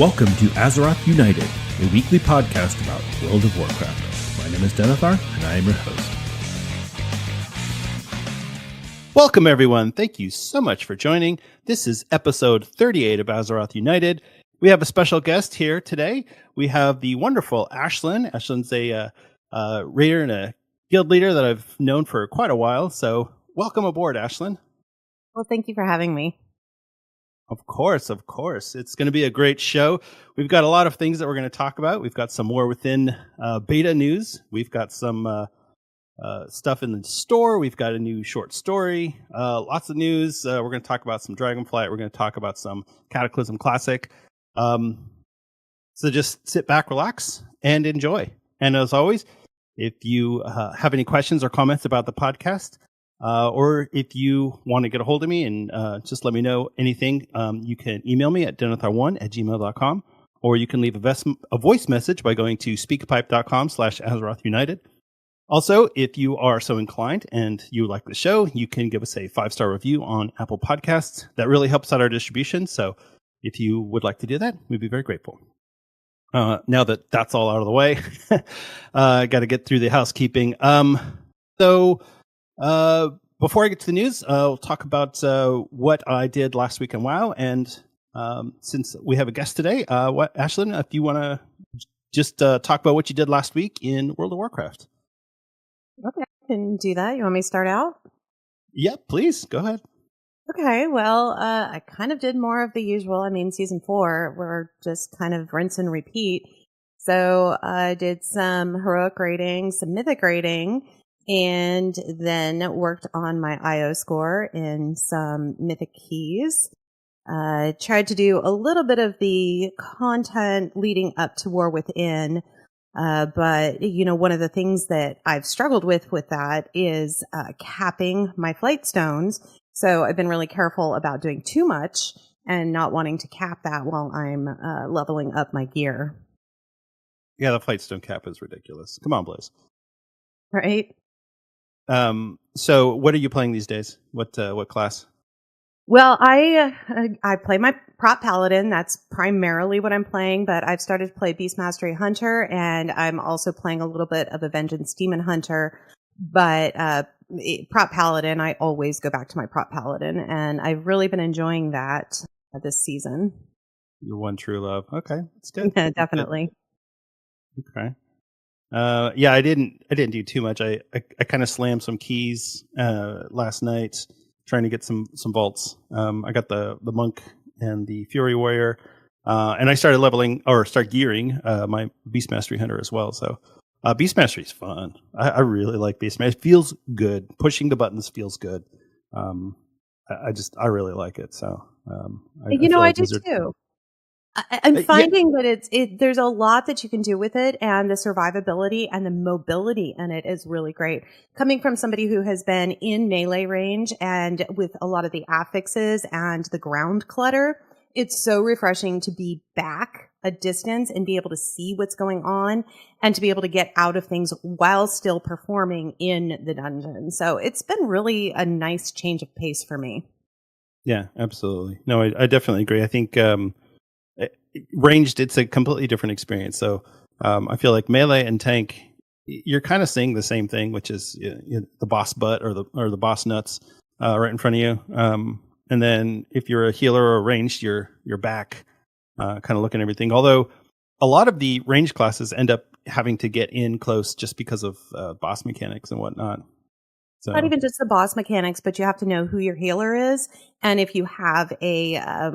Welcome to Azeroth United, a weekly podcast about World of Warcraft. My name is Denethar, and I am your host. Welcome, everyone. Thank you so much for joining. This is episode 38 of Azeroth United. We have a special guest here today. We have the wonderful Ashlynne. Ashlynne's a raider and a guild leader that I've known for quite a while. So welcome aboard, Ashlynne. Well, thank you for having me. Of course. It's going to be a great show. We've got a lot of things that we're going to talk about. We've got some more within beta news. We've got some stuff in the store. We've got a new short story. Lots of news. We're going to talk about some Dragonflight. We're going to talk about some Cataclysm Classic. So just sit back, relax, and enjoy. And as always, if you have any questions or comments about the podcast, or if you want to get a hold of me and just let me know anything, you can email me at denethar1@gmail.com, or you can leave a voice message by going to speakpipe.com/AzerothUnited. Also, if you are so inclined and you like the show, you can give us a 5-star review on Apple Podcasts. That really helps out our distribution. So if you would like to do that, we'd be very grateful. Now that that's all out of the way, I got to get through the housekeeping. Before I get to the news, I'll talk about what I did last week in WoW. And since we have a guest today, Ashlynne, if you want to just talk about what you did last week in World of Warcraft. Okay, I can do that. You want me to start out? Yeah, please. Go ahead. Okay, well, I kind of did more of the usual. I mean, season 4, we're just kind of rinse and repeat. So I did some heroic raiding, some mythic raiding, and then worked on my IO score in some mythic keys. Tried to do a little bit of the content leading up to War Within. But, you know, one of the things that I've struggled with that is capping my flight stones. So I've been really careful about doing too much and not wanting to cap that while I'm leveling up my gear. Yeah, the flightstone cap is ridiculous. Come on, Blaze. Right? So what are you playing these days? What class? Well, I play my prop paladin. That's primarily what I'm playing, but I've started to play Beast Mastery Hunter, and I'm also playing a little bit of a Vengeance Demon Hunter. But prop paladin, I always go back to my prop paladin, and I've really been enjoying that this season. Your one true love. Okay, that's good. Yeah, definitely. Okay. Yeah, I didn't do too much. I kind of slammed some keys last night, trying to get some vaults. I got the monk and the fury warrior, and I started start gearing my beast mastery hunter as well. So beast mastery is fun. I really like beast mastery. It feels good. Pushing the buttons feels good. I really like it. So I do too. I'm finding that there's a lot that you can do with it, and the survivability and the mobility in it is really great. Coming from somebody who has been in melee range and with a lot of the affixes and the ground clutter, it's so refreshing to be back a distance and be able to see what's going on and to be able to get out of things while still performing in the dungeon. So it's been really a nice change of pace for me. Yeah, absolutely. No, I definitely agree. I think ranged, it's a completely different experience. So I feel like melee and tank, you're kind of seeing the same thing, which is the boss butt or the boss nuts right in front of you. And then if you're a healer or ranged, you're back, kind of looking at everything. Although a lot of the ranged classes end up having to get in close just because of boss mechanics and whatnot. So, not even just the boss mechanics, but you have to know who your healer is. And if you have a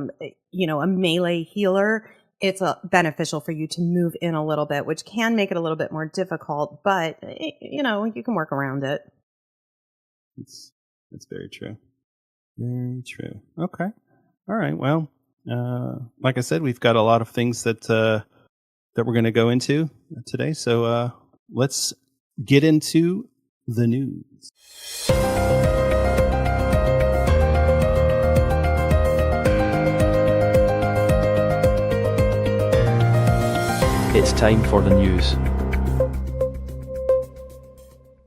melee healer, it's beneficial for you to move in a little bit, which can make it a little bit more difficult, but you can work around it. It's very true. Very true. Okay. All right. Well, like I said, we've got a lot of things that we're going to go into today. So let's get into the news. It's time for the news.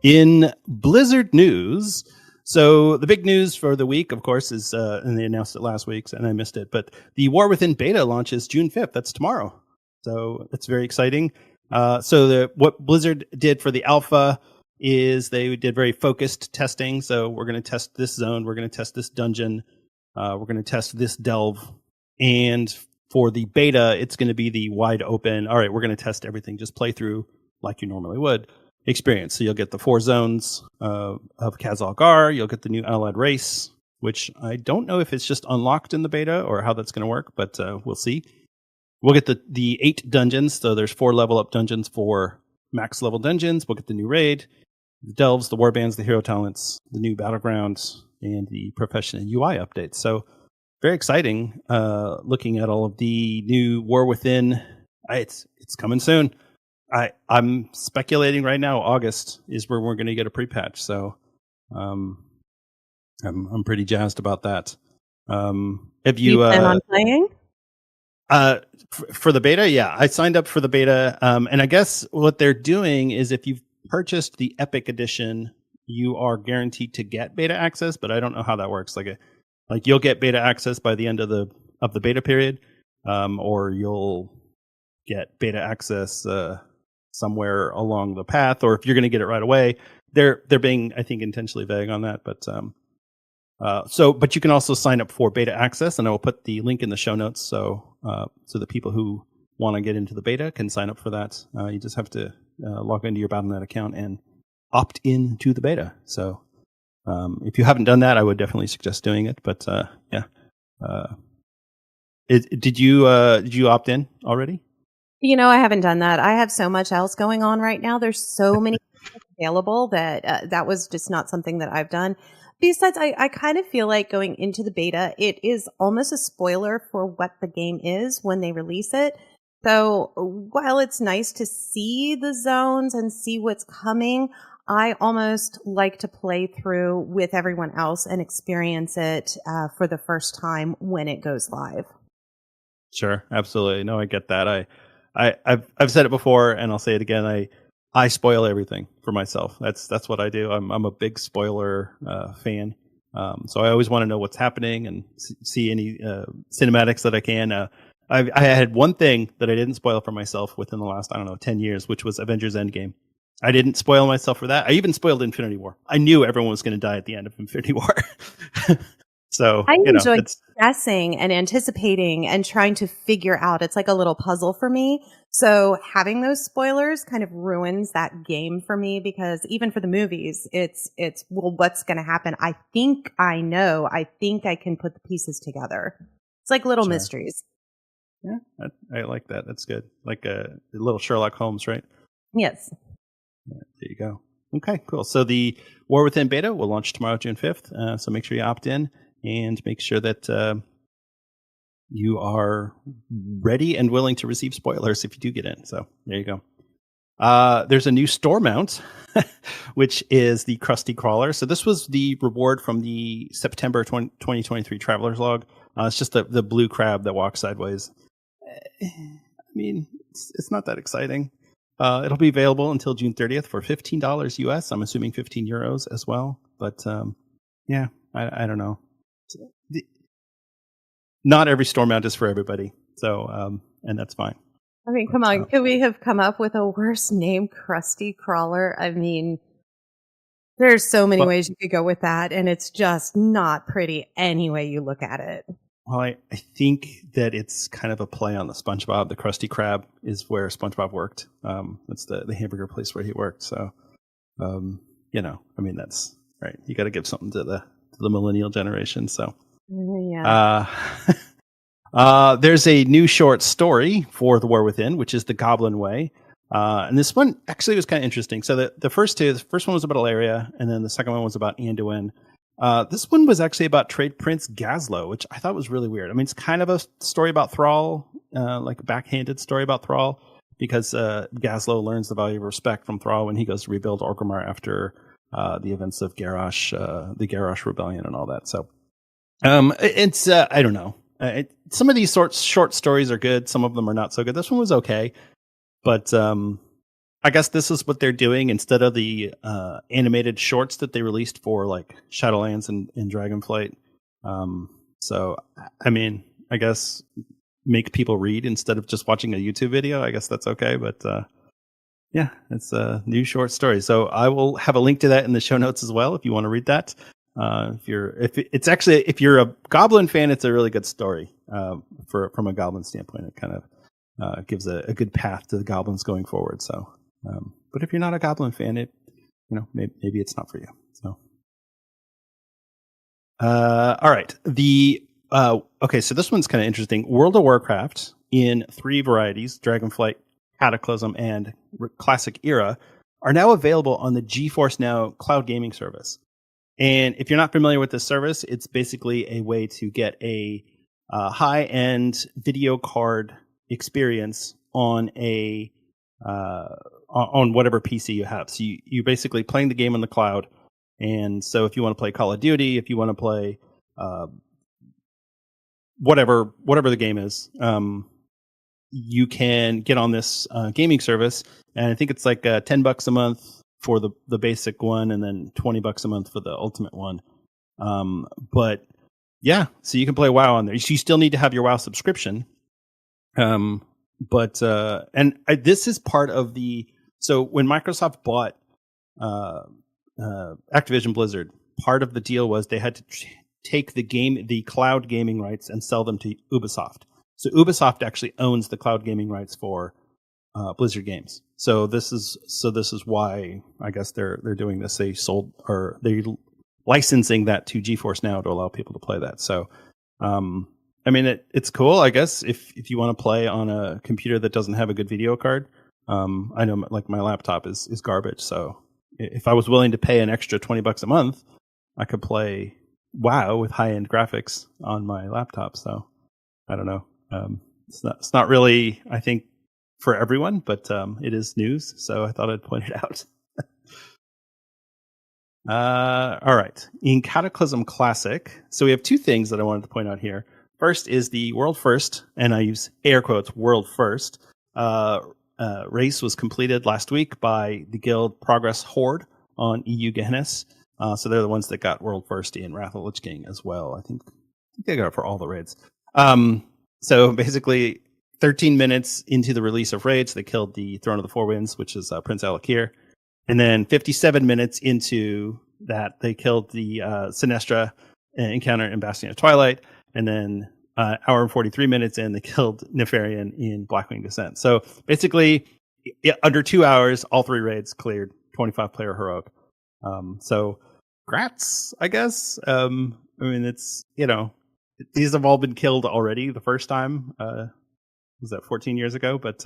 In Blizzard news, So the big news for the week, of course, is and they announced it last week, and I missed it. But the War Within beta launches June 5th. That's tomorrow. So it's very exciting. What Blizzard did for the alpha is they did very focused testing. So we're going to test this zone. We're going to test this dungeon. We're going to test this delve. And for the beta, it's going to be the wide open. All right, we're going to test everything. Just play through like you normally would experience. So you'll get the 4 zones of Khazalgar. You'll get the new allied race, which I don't know if it's just unlocked in the beta or how that's going to work, but we'll see. We'll get the 8 dungeons. So there's 4 level up dungeons for max level dungeons. We'll get the new raid, the delves, the warbands, the hero talents, the new battlegrounds, and the profession and UI updates. So very exciting. Looking at all of the new War Within, it's coming soon. I'm speculating right now. August is where we're going to get a pre-patch. So I'm pretty jazzed about that. Have you plan on playing? For the beta? Yeah, I signed up for the beta. And I guess what they're doing is if you've purchased the Epic Edition, you are guaranteed to get beta access, but I don't know how that works. Like you'll get beta access by the end of the beta period, or you'll get beta access somewhere along the path, or if you're going to get it right away. They're being, I think, intentionally vague on that, but but you can also sign up for beta access, and I will put the link in the show notes so the people who want to get into the beta can sign up for that. You just have to log into your Battle.net account and opt in to the beta. So if you haven't done that, I would definitely suggest doing it. But yeah, did you opt in already? I haven't done that. I have so much else going on right now. There's so many available that that was just not something that I've done. Besides, I kind of feel like going into the beta, it is almost a spoiler for what the game is when they release it. So while it's nice to see the zones and see what's coming, I almost like to play through with everyone else and experience it for the first time when it goes live. Sure, absolutely. No, I get that. I've said it before, and I'll say it again. I spoil everything for myself. That's what I do. I'm a big spoiler fan. So I always want to know what's happening and see any cinematics that I can. I had one thing that I didn't spoil for myself within the last 10 years, which was Avengers Endgame. I didn't spoil myself for that. I even spoiled Infinity War. I knew everyone was going to die at the end of Infinity War. So I enjoy guessing and anticipating and trying to figure out. It's like a little puzzle for me. So having those spoilers kind of ruins that game for me, because even for the movies, it's well, what's going to happen? I think I know. I think I can put the pieces together. It's like little mysteries. Yeah, I like that. That's good. Like a little Sherlock Holmes, right? Yes. Yeah, there you go. Okay, cool. So the War Within beta will launch tomorrow, June 5th. So make sure you opt in and make sure that you are ready and willing to receive spoilers if you do get in. So there you go. There's a new store mount, which is the CRUSTY Crawler. So this was the reward from the September 2023 Traveler's Log. It's just the blue crab that walks sideways. I mean, it's not that exciting. It'll be available until June 30th for $15 US. I'm assuming 15 euros as well. But yeah, I don't know. Not every store mount is for everybody. So, and that's fine. I mean, come on. Could we have come up with a worse name, CRUSTY Crawler? I mean, there's so many ways you could go with that, and it's just not pretty any way you look at it. Well, I think that it's kind of a play on the SpongeBob. The Krusty Krab is where SpongeBob worked. That's the hamburger place where he worked. So, I mean, that's right. You got to give something to the millennial generation. So, yeah. There's a new short story for The War Within, which is The Goblin Way. And this one actually was kind of interesting. So the first one was about Alaria, and then the second one was about Anduin. This one was actually about Trade Prince Gazlo, which I thought was really weird. I mean, it's kind of a story about Thrall, like a backhanded story about Thrall, because Gazlo learns the value of respect from Thrall when he goes to rebuild Orgrimmar after the events of Garrosh, the Garrosh Rebellion and all that. So it's, I don't know. Some of these short stories are good. Some of them are not so good. This one was okay. But I guess this is what they're doing instead of the animated shorts that they released for like Shadowlands and Dragonflight. So, I mean, I guess make people read instead of just watching a YouTube video. I guess that's okay. But yeah, it's a new short story. So I will have a link to that in the show notes as well if you want to read that. If you're a Goblin fan, it's a really good story from a Goblin standpoint. It kind of gives a good path to the Goblins going forward. So. But if you're not a Goblin fan, maybe it's not for you. So, all right. Okay, so this one's kind of interesting. World of Warcraft in 3 varieties: Dragonflight, Cataclysm, and Classic Era are now available on the GeForce Now cloud gaming service. And if you're not familiar with this service, it's basically a way to get a high-end video card experience on on whatever PC you have. So you're basically playing the game on the cloud. And so if you want to play Call of Duty, if you want to play whatever the game is, you can get on this gaming service. And I think it's like $10 a month for the basic one, and then $20 a month for the ultimate one. But yeah, so you can play WoW on there. You still need to have your WoW subscription. But this is part of so when Microsoft bought Activision Blizzard, part of the deal was they had to take the cloud gaming rights and sell them to Ubisoft. So Ubisoft actually owns the cloud gaming rights for Blizzard games. So this is why I guess they're doing this. They're licensing that to GeForce Now to allow people to play that. So I mean, it's cool, I guess, if you want to play on a computer that doesn't have a good video card. I know, like, my laptop is garbage, so if I was willing to pay an extra $20 a month, I could play WoW with high-end graphics on my laptop. So I don't know. It's not really, I think, for everyone, but it is news, so I thought I'd point it out. All right. In Cataclysm Classic, so we have 2 things that I wanted to point out here. First is the world first, and I use air quotes, world first, race was completed last week by the guild Progress Horde on EU Gehennas. So they're the ones that got world first in Wrath of the Lich King as well. I think they got it for all the raids. So basically, 13 minutes into the release of raids, they killed the Throne of the Four Winds, which is Prince Alakir. And then 57 minutes into that, they killed the Sinestra encounter in Bastion of Twilight. And then hour and 43 minutes in, they killed Nefarian in Blackwing Descent. So basically, under 2 hours, all 3 raids cleared, 25-player heroic. So grats, I guess. I mean, it's, these have all been killed already the first time. Was that 14 years ago? But,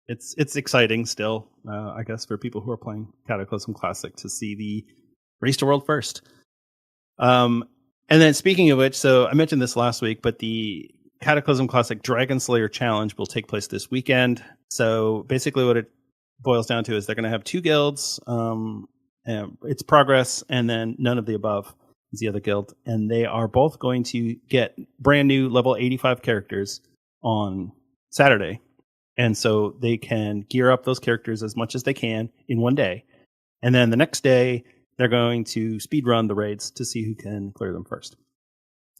it's exciting still, I guess, for people who are playing Cataclysm Classic to see the race to world first. And then speaking of which, so I mentioned this last week, but the Cataclysm Classic Dragonslayer Challenge will take place this weekend. So basically what it boils down to is they're going to have 2 guilds. It's Progress, and then None of the Above is the other guild. And they are both going to get brand new level 85 characters on Saturday. And so they can gear up those characters as much as they can in one day. And then the next day, they're going to speed run the raids to see who can clear them first.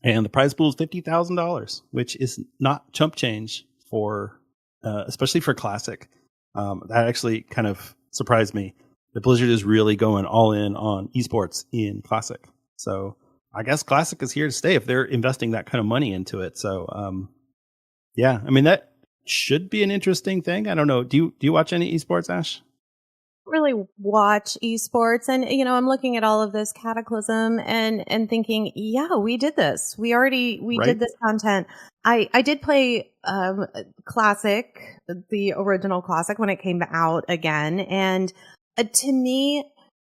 And the prize pool is $50,000, which is not chump change for, especially for Classic. That actually kind of surprised me. The Blizzard is really going all in on esports in Classic. So I guess Classic is here to stay if they're investing that kind of money into it. So, yeah, I mean, that should be an interesting thing. I don't know. Do you watch any esports, Ash? Really watch esports, and I'm looking at all of this Cataclysm and thinking, yeah, we did this. We did this content. I did play Classic, the original Classic, when it came out again, and to me,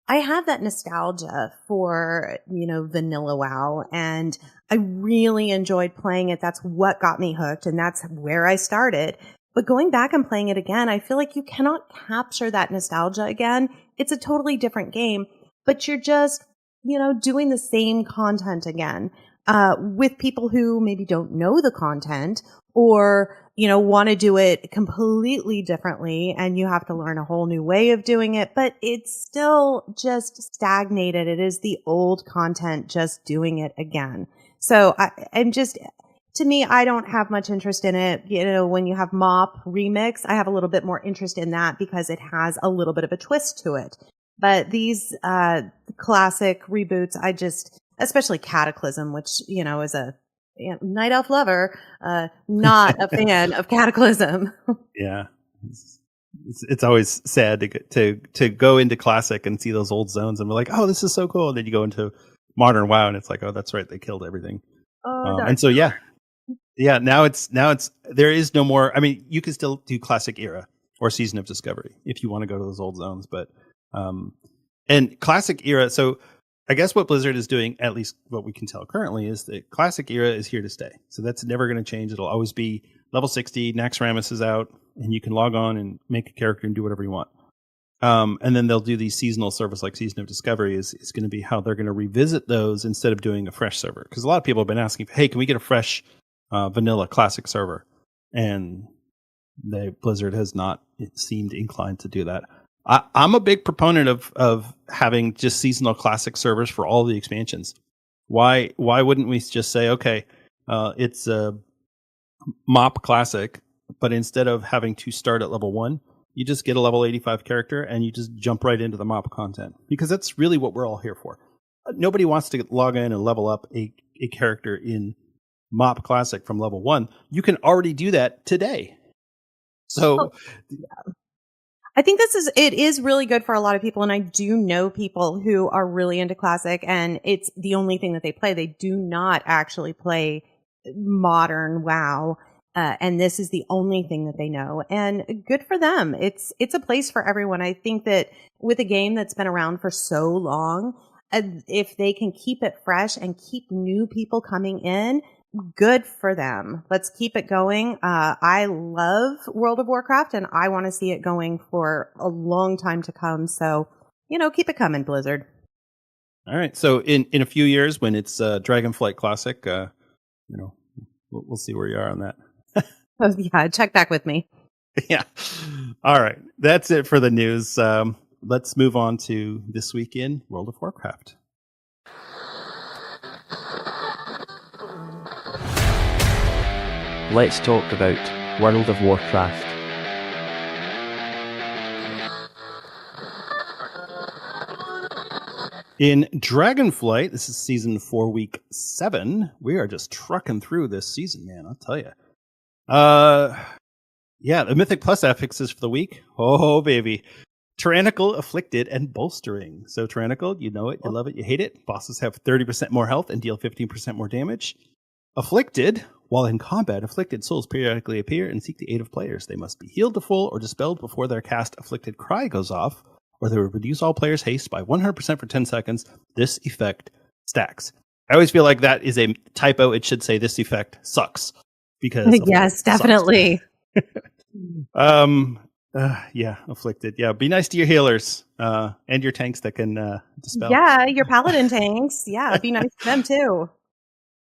I have that nostalgia for vanilla WoW, and I really enjoyed playing it. That's what got me hooked, and that's where I started. But going back and playing it again, I feel like you cannot capture that nostalgia again. It's a totally different game, but you're just, doing the same content again, with people who maybe don't know the content, or, want to do it completely differently and you have to learn a whole new way of doing it, but it's still just stagnated. It is the old content just doing it again. So to me, I don't have much interest in it. When you have MOP Remix, I have a little bit more interest in that because it has a little bit of a twist to it. But these classic reboots, especially Cataclysm, which, is a Night Elf lover, not a fan of Cataclysm. Yeah. It's always sad to go into Classic and see those old zones and be like, oh, this is so cool. And then you go into Modern WoW and it's like, oh, that's right, they killed everything. And so, yeah, now there is no more. I mean, you can still do Classic Era or Season of Discovery if you want to go to those old zones, but and Classic Era. So I guess what Blizzard is doing, at least what we can tell currently, is that Classic Era is here to stay. So that's never going to change. It'll always be level 60. Naxxramas is out, and you can log on and make a character and do whatever you want. And then they'll do these seasonal servers like Season of Discovery is going to be how they're going to revisit those instead of doing a fresh server. Because a lot of people have been asking, hey, can we get a fresh vanilla classic server? And Blizzard has not seemed inclined to do that. I'm a big proponent of having just seasonal classic servers for all the expansions. Why wouldn't we just say, okay, it's a MOP classic, but instead of having to start at level 1, you just get a level 85 character and you just jump right into the MOP content, because that's really what we're all here for. Nobody wants to log in and level up a character in MOP Classic from level 1. You can already do that today. So I think it is really good for a lot of people. And I do know people who are really into Classic and it's the only thing that they play. They do not actually play modern WoW. And this is the only thing that they know, and good for them. It's a place for everyone. I think that with a game that's been around for so long, if they can keep it fresh and keep new people coming in, good for them. Let's keep it going. I love World of Warcraft and I want to see it going for a long time to come. So, keep it coming, Blizzard. All right. So in a few years when it's Dragonflight Classic, we'll see where you are on that. Oh, yeah, check back with me. Yeah. All right. That's it for the news. Let's move on to This Week in World of Warcraft. Let's talk about World of Warcraft. In Dragonflight, this is season 4, week 7. We are just trucking through this season, man. I'll tell you. The Mythic Plus affixes for the week. Oh, baby. Tyrannical, Afflicted, and Bolstering. So Tyrannical, you know it, you love it, you hate it. Bosses have 30% more health and deal 15% more damage. Afflicted, while in combat, afflicted souls periodically appear and seek the aid of players. They must be healed to full or dispelled before their cast Afflicted Cry goes off, or they will reduce all players' haste by 100% for 10 seconds. This effect stacks. I always feel like that is a typo. It should say this effect sucks. Because yes, definitely. Afflicted. Yeah, be nice to your healers and your tanks that can dispel. Yeah, your paladin tanks. Yeah, be nice to them too.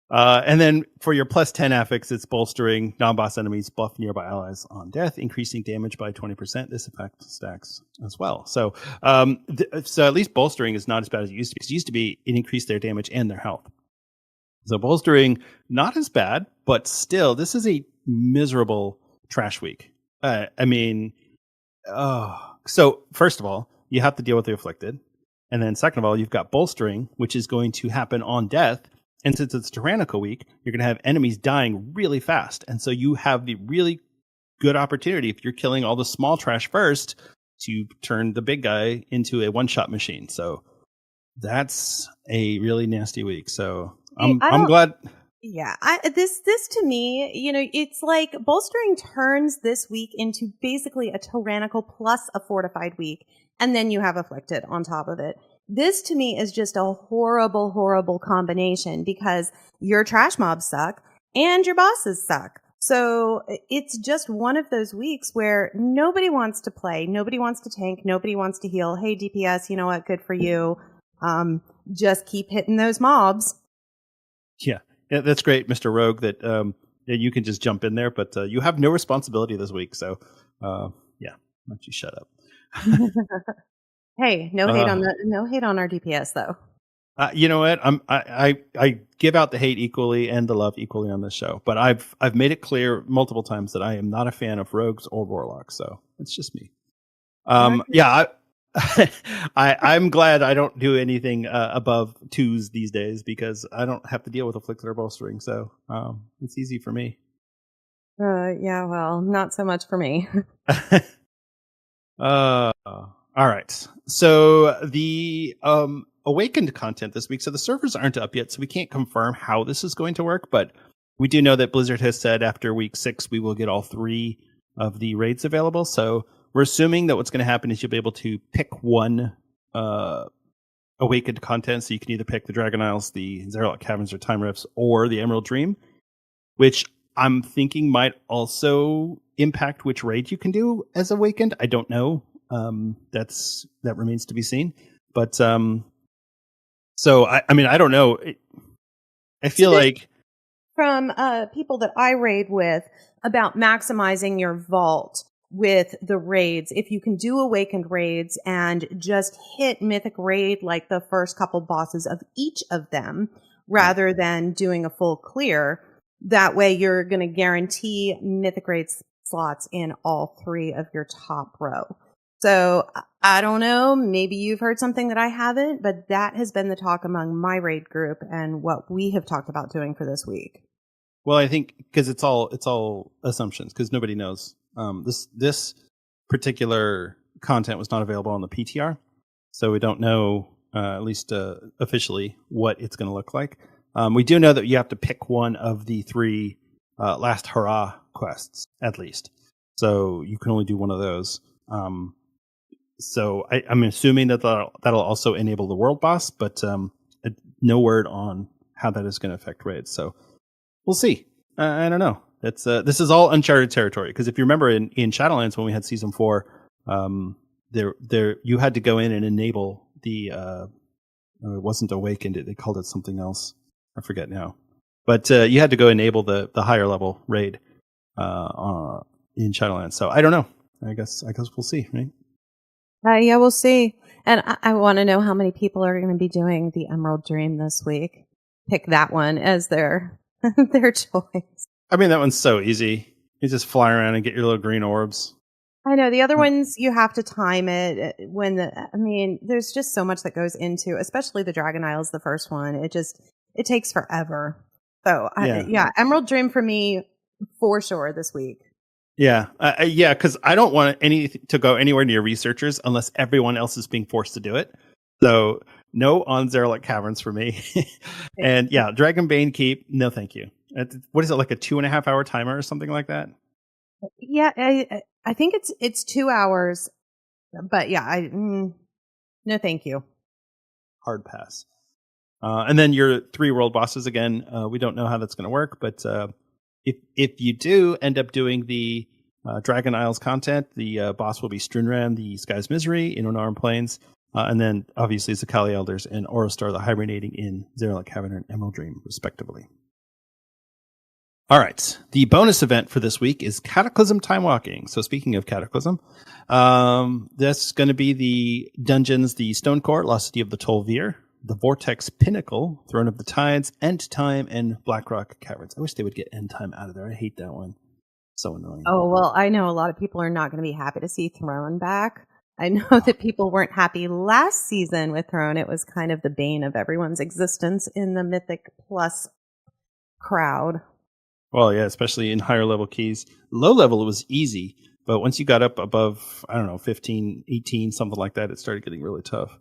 And then for your plus 10 affix, it's Bolstering. Non-boss enemies buff nearby allies on death, increasing damage by 20%. This effect stacks as well. So, so at least Bolstering is not as bad as it used to be. Because it used to be it increased their damage and their health. So Bolstering, not as bad, but still, this is a miserable trash week. So first of all, you have to deal with the Afflicted. And then second of all, you've got Bolstering, which is going to happen on death. And since it's Tyrannical week, you're going to have enemies dying really fast. And so you have the really good opportunity, if you're killing all the small trash first, to turn the big guy into a one-shot machine. So that's a really nasty week. So I'm glad. Yeah, this to me, it's like Bolstering turns this week into basically a Tyrannical plus a Fortified week, and then you have Afflicted on top of it. This to me is just a horrible, horrible combination because your trash mobs suck and your bosses suck. So it's just one of those weeks where nobody wants to play, nobody wants to tank, nobody wants to heal. Hey, DPS, you know what? Good for you. Just keep hitting those mobs. Yeah, that's great, Mr. Rogue, that you can just jump in there, but you have no responsibility this week. So, why don't you shut up? Hey, no hate on our DPS though. You know what? I give out the hate equally and the love equally on this show, but I've made it clear multiple times that I am not a fan of rogues or warlocks. So it's just me. I'm glad I don't do anything above 2s these days because I don't have to deal with afflicted bolstering. So it's easy for me. Well, not so much for me. All right. So the Awakened content this week. So the servers aren't up yet, so we can't confirm how this is going to work. But we do know that Blizzard has said after week 6 we will get all 3 of the raids available. So we're assuming that what's going to happen is you'll be able to pick one Awakened content. So you can either pick the Dragon Isles, the Azeroth Caverns or Time Rifts, or the Emerald Dream, which I'm thinking might also impact which raid you can do as Awakened. I don't know. That remains to be seen. But so I mean I don't know. I feel like from people that I raid with about maximizing your vault with the raids. If you can do Awakened raids and just hit Mythic raid like the first couple bosses of each of them, rather than doing a full clear, that way you're going to guarantee Mythic raid slots in all 3 of your top row. So I don't know, maybe you've heard something that I haven't, but that has been the talk among my raid group and what we have talked about doing for this week. Well, I think because it's all assumptions because nobody knows. This particular content was not available on the PTR, so we don't know at least officially what it's going to look like. We do know that you have to pick one of the 3 Last Hurrah quests at least, so you can only do one of those. So I'm assuming that that'll also enable the world boss, but no word on how that is going to affect raids. So we'll see. I don't know. This is all uncharted territory because if you remember in Shadowlands when we had season 4, there you had to go in and enable the it wasn't Awakened. They called it something else. I forget now. But you had to go enable the higher level raid in Shadowlands. So I don't know. I guess we'll see, right? Yeah, we'll see. And I want to know how many people are going to be doing the Emerald Dream this week. Pick that one as their choice. I mean, that one's so easy. You just fly around and get your little green orbs. I know. The other ones, you have to time it there's just so much that goes into, especially the Dragon Isles, the first one. It takes forever. So, Emerald Dream for me, for sure, this week. Yeah, because I don't want anything to go anywhere near researchers unless everyone else is being forced to do it. So no on Azeroth Caverns for me. And yeah, Dragonbane Keep, no thank you. What is it, like a 2.5 hour timer or something like that? Yeah, I think it's 2 hours, but yeah, no thank you. Hard pass. And then your 3 world bosses again. We don't know how that's going to work, but if you do end up doing the Dragon Isles content, the boss will be Strunran, the Sky's Misery in Unarmed Plains, and then obviously Zakali Elders and Orostar, the hibernating in Azeroth Cavern and Emerald Dream, respectively. All right, the bonus event for this week is Cataclysm Time Walking. So speaking of Cataclysm, that's going to be the dungeons, the Stone Court, Lost City of the Tol'vir, the Vortex Pinnacle, Throne of the Tides, End Time, and Blackrock Caverns. I wish they would get End Time out of there. I hate that one. So annoying. Oh, well, I know a lot of people are not going to be happy to see Throne back. I know that people weren't happy last season with Throne. It was kind of the bane of everyone's existence in the Mythic Plus crowd. Well, yeah, especially in higher level keys. Low level, it was easy. But once you got up above, 15, 18, something like that, it started getting really tough.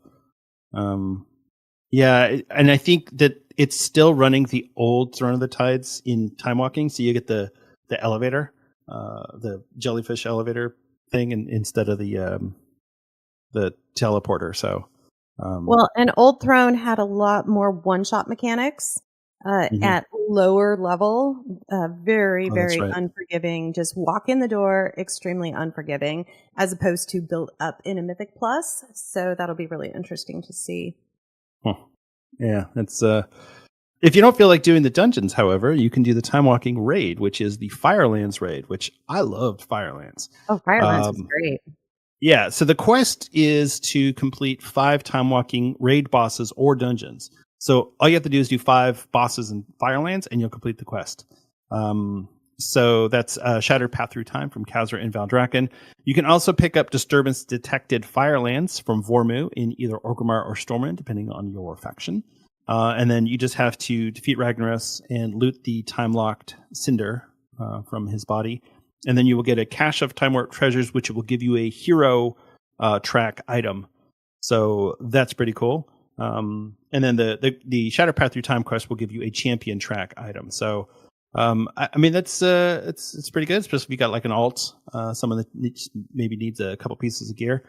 Yeah, and I think that it's still running the old Throne of the Tides in Time Walking. So you get the elevator, the jellyfish elevator thing, instead of the teleporter. So, well, and Old Throne had a lot more one-shot mechanics at lower level. Very, very unforgiving. Just walk in the door, extremely unforgiving, as opposed to build up in a Mythic Plus. So that'll be really interesting to see. Huh. Yeah, If you don't feel like doing the dungeons, however, you can do the Time Walking raid, which is the Firelands raid, which I loved Firelands. Oh, Firelands was great. Yeah, so the quest is to complete 5 Time Walking raid bosses or dungeons. So all you have to do is do 5 bosses in Firelands, and you'll complete the quest. So that's Shattered Path Through Time from Khazra and Valdrakken. You can also pick up Disturbance Detected Firelands from Vormu in either Orgrimmar or Stormwind, depending on your faction. And then you just have to defeat Ragnaros and loot the time-locked Cinder from his body. And then you will get a cache of Time Warp treasures, which will give you a hero track item. So that's pretty cool. And then the Shattered Path Through Time quest will give you a champion track item. So I mean that's it's pretty good, especially if you got like an alt. Someone that maybe needs a couple pieces of gear.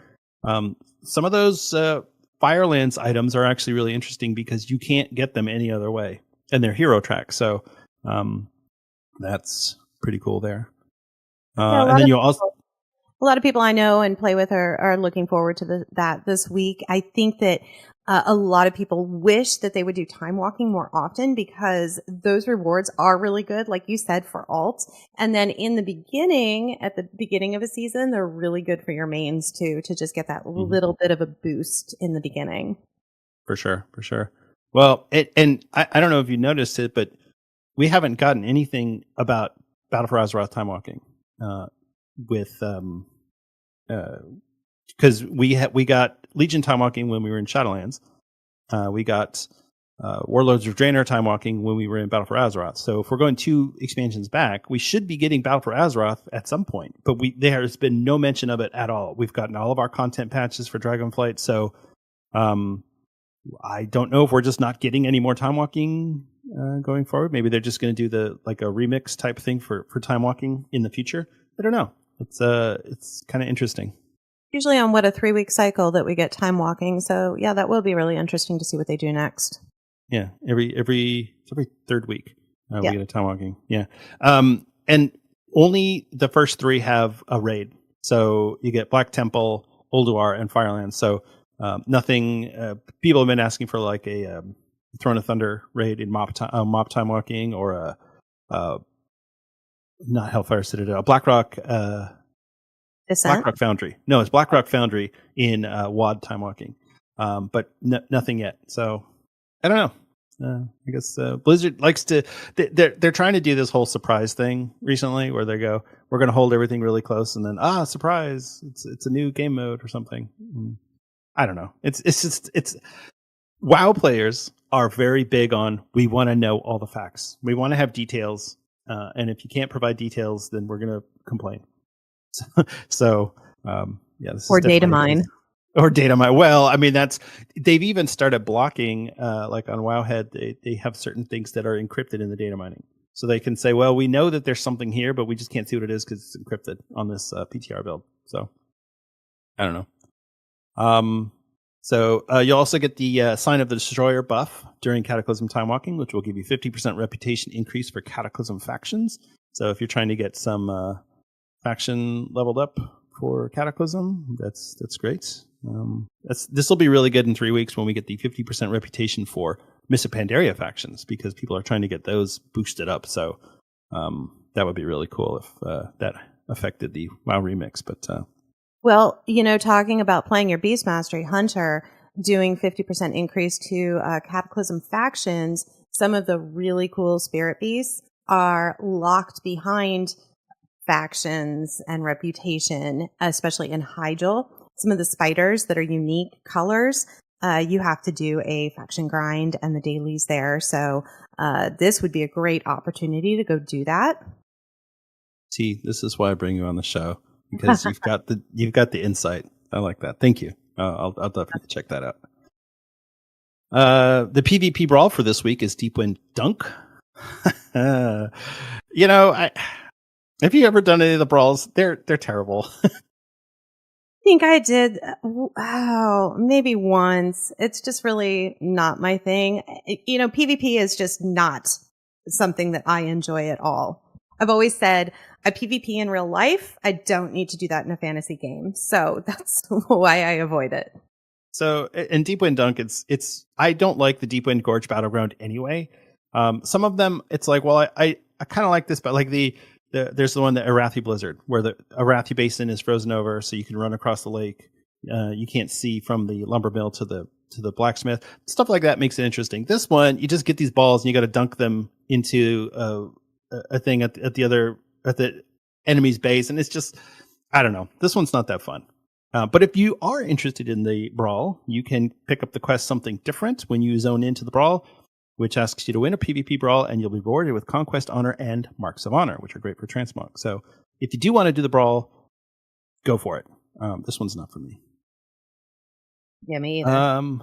Some of those Firelands items are actually really interesting because you can't get them any other way, and they're hero tracks. So that's pretty cool there. And then you also. A lot of people I know and play with are looking forward to that this week. I think that a lot of people wish that they would do time walking more often because those rewards are really good, like you said, for alts. And then at the beginning of a season, they're really good for your mains too, to just get that little bit of a boost in the beginning. For sure. Well, and I don't know if you noticed it, but we haven't gotten anything about Battle for Azeroth time walking. Because we got Legion time walking when we were in Shadowlands. We got Warlords of Draenor time walking when we were in Battle for Azeroth. So if we're going 2 expansions back, we should be getting Battle for Azeroth at some point. But there's been no mention of it at all. We've gotten all of our content patches for Dragonflight. So I don't know if we're just not getting any more time walking going forward. Maybe they're just going to do a remix type thing for time walking in the future. I don't know. It's kind of interesting. Usually on a 3-week cycle that we get time walking. So yeah, that will be really interesting to see what they do next. Yeah, every 3rd week we get a time walking. Yeah, and only the first 3 have a raid. So you get Black Temple, Ulduar, and Firelands. So nothing. People have been asking for like a Throne of Thunder raid in mob time walking, or a not Hellfire Citadel, Blackrock. Blackrock Foundry. No, it's Blackrock Foundry in WoD time walking, but nothing yet. So I don't know. I guess Blizzard likes to. They're trying to do this whole surprise thing recently, where they go, "We're going to hold everything really close," and then surprise! It's a new game mode or something. I don't know. It's WoW players are very big on. We want to know all the facts. We want to have details, and if you can't provide details, then we're going to complain. So this or is data mine. Or data mine. Well, I mean, they've even started blocking, like on Wowhead, they have certain things that are encrypted in the data mining. So they can say, well, we know that there's something here, but we just can't see what it is because it's encrypted on this PTR build. So I don't know. So you'll also get the Sign of the Destroyer buff during Cataclysm time walking, which will give you 50% reputation increase for Cataclysm factions. So if you're trying to get some faction leveled up for Cataclysm, that's great. This will be really good in 3 weeks when we get the 50% reputation for Miss Pandaria factions, because people are trying to get those boosted up. So that would be really cool if that affected the WoW remix. But well, talking about playing your Beast Mastery Hunter, doing 50% increase to Cataclysm factions, some of the really cool spirit beasts are locked behind factions and reputation, especially in Hyjal. Some of the spiders that are unique colors, you have to do a faction grind and the dailies there. So this would be a great opportunity to go do that. See, this is why I bring you on the show, because you've got the insight. I like that. Thank you. I'll definitely check that out. The PvP brawl for this week is Deepwind Dunk. Have you ever done any of the brawls? They're terrible. I think I did. Maybe once. It's just really not my thing. PvP is just not something that I enjoy at all. I've always said I PvP in real life. I don't need to do that in a fantasy game. So that's why I avoid it. So in Deepwind Dunk, it's I don't like the Deepwind Gorge Battleground anyway. Some of them, it's like, well, I kind of like this, but like there's the one, the Arathi Blizzard, where the Arathi Basin is frozen over, so you can run across the lake. You can't see from the lumber mill to the blacksmith. Stuff like that makes it interesting. This one, you just get these balls and you got to dunk them into a thing at the enemy's base, and it's just, I don't know. This one's not that fun. But if you are interested in the brawl, you can pick up the quest Something Different when you zone into the brawl, which asks you to win a PvP brawl, and you'll be rewarded with Conquest Honor and Marks of Honor, which are great for transmog. So if you do want to do the brawl, go for it. This one's not for me. Yeah, me either.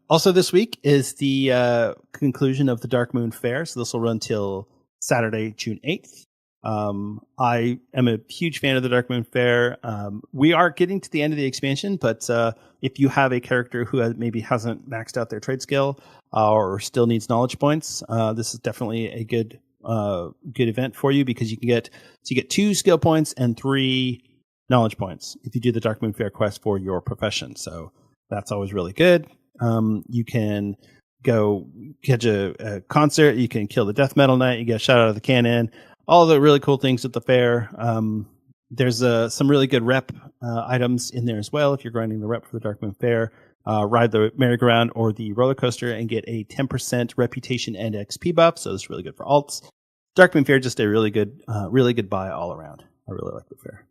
Also this week is the conclusion of the Dark Moon Fair, so this will run till Saturday, June 8th. I am a huge fan of the Dark Moon Fair. We are getting to the end of the expansion, but if you have a character who maybe hasn't maxed out their trade skill or still needs knowledge points, this is definitely a good event for you, because you get 2 skill points and 3 knowledge points if you do the Dark Moon Fair quest for your profession. So that's always really good. You can go catch a concert, you can kill the death metal knight, you get a shot out of the cannon, all the really cool things at the fair. There's some really good rep items in there as well. If you're grinding the rep for the Dark Moon Fair, ride the merry-go-round or the roller coaster and get a 10% reputation and XP buff. So it's really good for alts. Dark Moon Fair, just a really good buy all around. I really like the fair.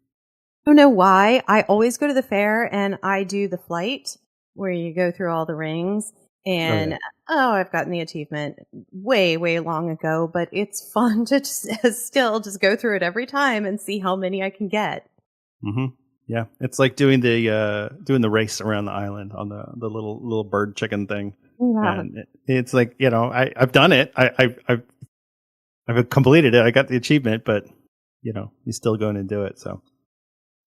I don't know why. I always go to the fair and I do the flight where you go through all the rings. And I've gotten the achievement way, way long ago, but it's fun to still go through it every time and see how many I can get. Mm-hmm. Yeah, it's like doing the race around the island on the little bird chicken thing. Yeah. And it's like, I've done it. I've completed it. I got the achievement, but you still go in and do it. So,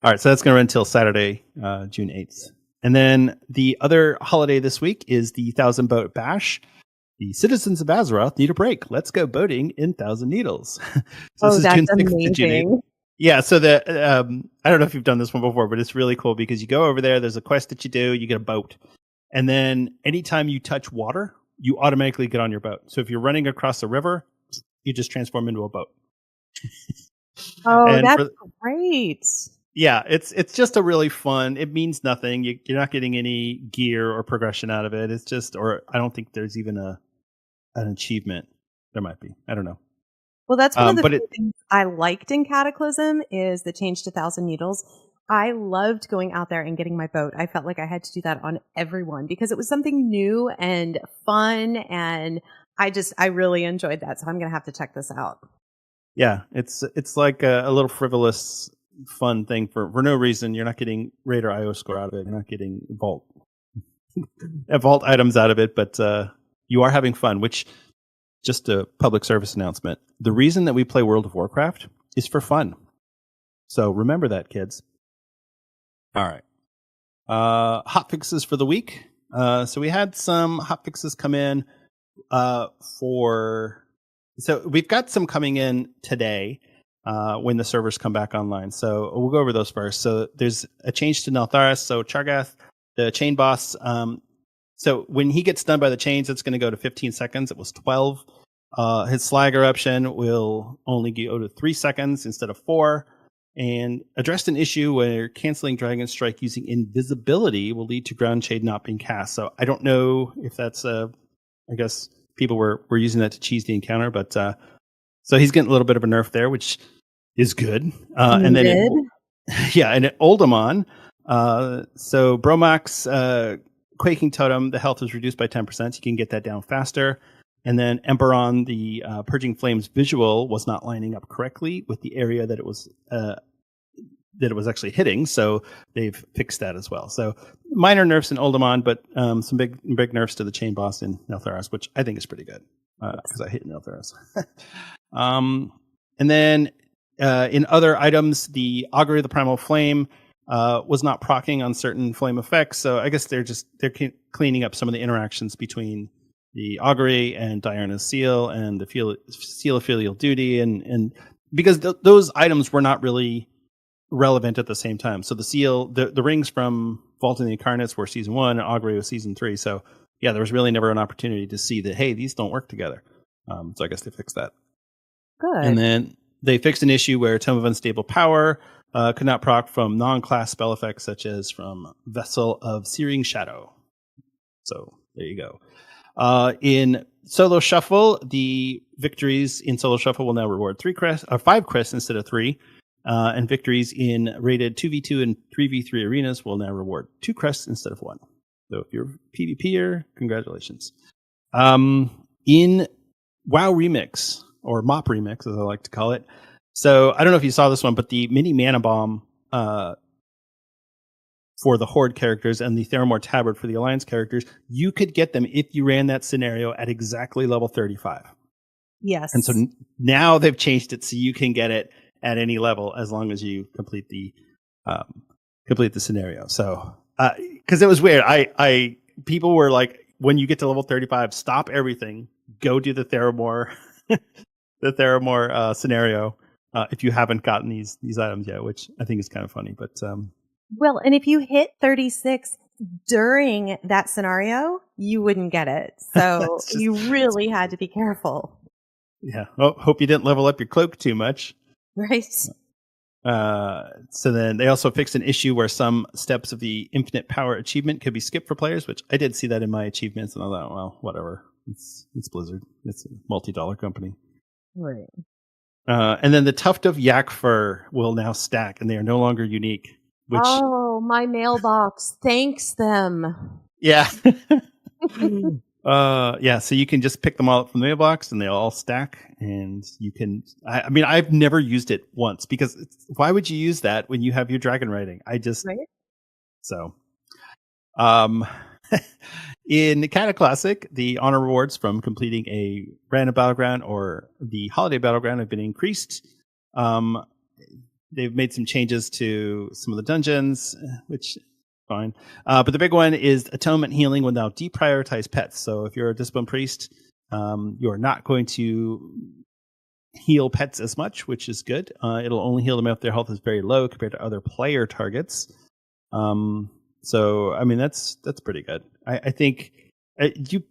all right. So that's going to run until Saturday, June 8th. And then the other holiday this week is the 1,000 Boat Bash. The citizens of Azeroth need a break. Let's go boating in Thousand Needles. So that's amazing. Yeah, so I don't know if you've done this one before, but it's really cool because you go over there, there's a quest that you do, you get a boat. And then anytime you touch water, you automatically get on your boat. So if you're running across a river, you just transform into a boat. That's great. Yeah, it's just a really fun. It means nothing. You're not getting any gear or progression out of it. It's just, or I don't think there's even an achievement. There might be. I don't know. Well, that's one of the things I liked in Cataclysm is the change to 1,000 Needles. I loved going out there and getting my boat. I felt like I had to do that on everyone because it was something new and fun, and I really enjoyed that. So I'm going to have to check this out. Yeah, it's like a little frivolous, fun thing for no reason. You're not getting raid or IO score out of it. You're not getting vault items out of it, but you are having fun, which, just a public service announcement, the reason that we play World of Warcraft is for fun. So remember that, kids. All right. Hotfixes for the week. So we had some hotfixes come in so we've got some coming in today when the servers come back online. So we'll go over those first. So there's a change to Neltharis. So Chargath, the chain boss, so when he gets done by the chains, it's going to go to 15 seconds. It was 12. His slag eruption will only go to 3 seconds instead of 4. And addressed an issue where canceling Dragon Strike using invisibility will lead to Ground Shade not being cast. So I don't know if that's, I guess people were using that to cheese the encounter, but so he's getting a little bit of a nerf there, which is good. And then and at Oldamon, so Bromax Quaking Totem, the health is reduced by 10%. You can get that down faster. And then Emberon, the Purging Flames visual was not lining up correctly with the area that it was actually hitting. So they've fixed that as well. So minor nerfs in Oldamon, but some big nerfs to the chain boss in Neltharis, which I think is pretty good because I hate Neltharis. And then in other items, the Augury of the Primal Flame was not proccing on certain flame effects. So I guess they're cleaning up some of the interactions between the Augury and Diurna's Seal and the Seal of Filial Duty, and because those items were not really relevant at the same time. So the seal, the rings from Vault of the Incarnates were season 1, and Augury was season 3. So yeah, there was really never an opportunity to see that, hey, these don't work together. So I guess they fixed that. Good. And then they fixed an issue where Tome of Unstable Power could not proc from non-class spell effects, such as from Vessel of Searing Shadow. So there you go. In Solo Shuffle, the victories in Solo Shuffle will now reward 5 crests instead of 3. And victories in rated 2v2 and 3v3 arenas will now reward 2 crests instead of 1. So if you're a PvPer, congratulations. In WoW Remix, or MOP Remix, as I like to call it. So I don't know if you saw this one, but the mini mana bomb for the Horde characters and the Theramore Tabard for the Alliance characters, you could get them if you ran that scenario at exactly level 35. Yes. And so now they've changed it so you can get it at any level as long as you complete the scenario. So because it was weird, people were like, when you get to level 35, stop everything, go do the Theramore scenario if you haven't gotten these items yet, which I think is kind of funny. But well, and if you hit 36 during that scenario, you wouldn't get it. So you really had to be careful. Yeah. Well, hope you didn't level up your cloak too much. Right. So then they also fixed an issue where some steps of the Infinite Power achievement could be skipped for players, which I did see that in my achievements, and I thought, well, whatever. It's Blizzard. It's a multi-dollar company. Right. And then the tuft of yak fur will now stack, and they are no longer unique. Which, oh, my mailbox thanks them. Yeah. Yeah, so you can just pick them all up from the mailbox and they all stack, and you can, I mean, I've never used it once because why would you use that when you have your dragon riding? Right? So, in Cataclysm, the honor rewards from completing a random battleground or the holiday battleground have been increased. They've made some changes to some of the dungeons, which fine. But the big one is atonement healing will now deprioritize pets. So if you're a discipline priest, you're not going to heal pets as much, which is good. It'll only heal them if their health is very low compared to other player targets. So I mean that's pretty good. I think you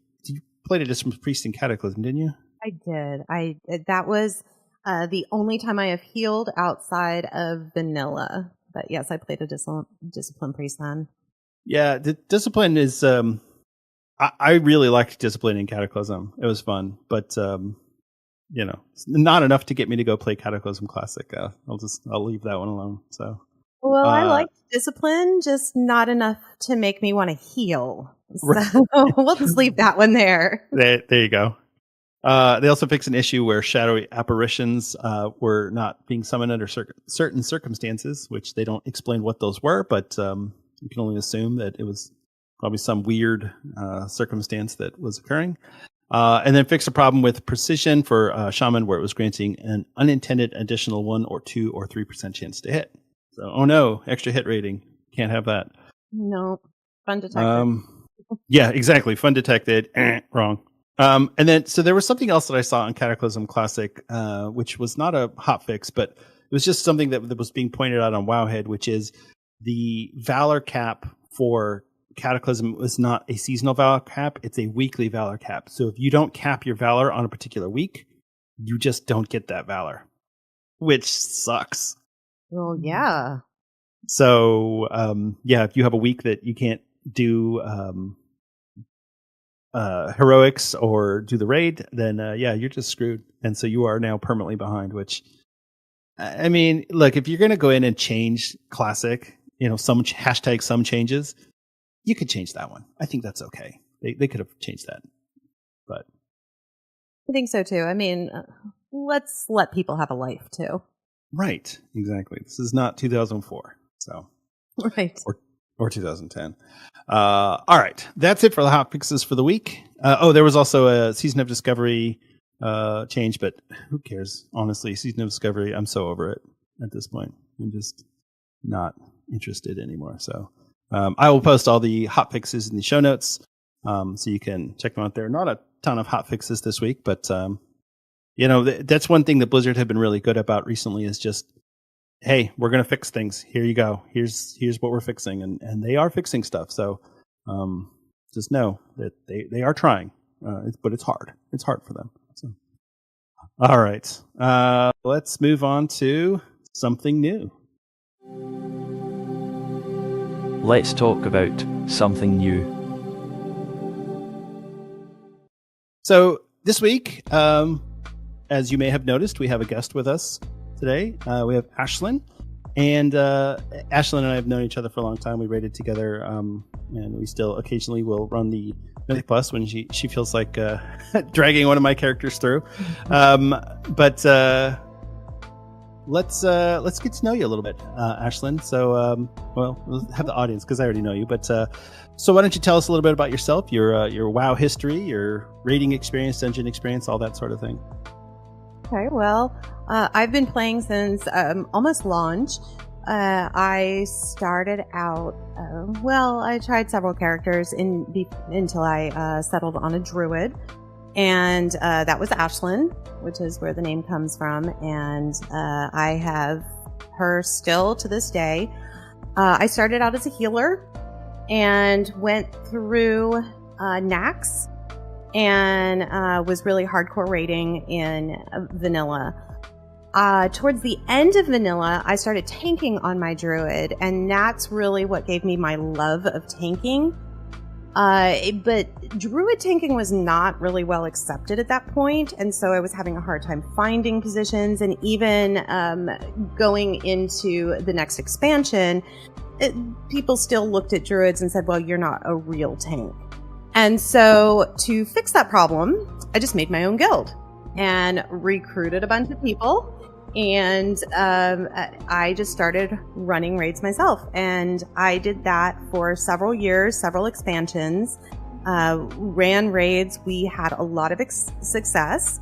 played a discipline priest in Cataclysm, didn't you? I did. That was the only time I have healed outside of vanilla. But yes, I played a discipline priest then. Yeah, the discipline is. I really liked discipline in Cataclysm. It was fun, but not enough to get me to go play Cataclysm Classic. I'll leave that one alone. So. Well, I liked discipline, just not enough to make me want to heal. So right. We'll just leave that one there. There you go. They also fixed an issue where shadowy apparitions were not being summoned under certain circumstances, which they don't explain what those were, but you can only assume that it was probably some weird circumstance that was occurring. And then fixed a problem with precision for Shaman, where it was granting an unintended additional 1 or 2 or 3% chance to hit. So, oh no, extra hit rating. Can't have that. No. Fun detected. Yeah, exactly. Fun detected. Wrong. And then, so there was something else that I saw in Cataclysm Classic, which was not a hotfix, but it was just something that was being pointed out on Wowhead, which is the Valor cap for Cataclysm was not a seasonal Valor cap. It's a weekly Valor cap. So if you don't cap your Valor on a particular week, you just don't get that Valor, which sucks. Well, yeah. So, if you have a week that you can't do heroics or do the raid, then you're just screwed. And so you are now permanently behind, which, I mean, look, if you're going to go in and change Classic, some changes, you could change that one. I think that's okay. They could have changed that. But I think so too. I mean, let's let people have a life too. Right. Exactly. This is not 2004. So. Right. Or 2010. All right. That's it for the hotfixes for the week. There was also a Season of Discovery change, but who cares? Honestly, Season of Discovery, I'm so over it at this point. I'm just not interested anymore. So I will post all the hotfixes in the show notes so you can check them out there. Not a ton of hotfixes this week, but that's one thing that Blizzard have been really good about recently is just, hey, we're going to fix things. Here you go. Here's what we're fixing. And they are fixing stuff. So just know that they are trying, but it's hard. It's hard for them. So. All right, let's move on to something new. Let's talk about something new. So this week, as you may have noticed, we have a guest with us today. We have Ashlynne. And Ashlynne and I have known each other for a long time. We raided together, and we still occasionally will run the Mythic Plus when she feels like dragging one of my characters through. But let's get to know you a little bit, Ashlynne. So, we'll have the audience because I already know you. But so why don't you tell us a little bit about yourself, your WoW history, your raiding experience, dungeon experience, all that sort of thing. Okay, well, I've been playing since almost launch. I started out, I tried several characters until I settled on a druid. And that was Ashlynne, which is where the name comes from. And I have her still to this day. I started out as a healer and went through Nax. And was really hardcore raiding in vanilla. Towards the end of vanilla, I started tanking on my druid, and that's really what gave me my love of tanking. But druid tanking was not really well accepted at that point, and so I was having a hard time finding positions, and even going into the next expansion, people still looked at druids and said, well, you're not a real tank. And so to fix that problem, I just made my own guild and recruited a bunch of people. And I just started running raids myself. And I did that for several years, several expansions, ran raids. We had a lot of success.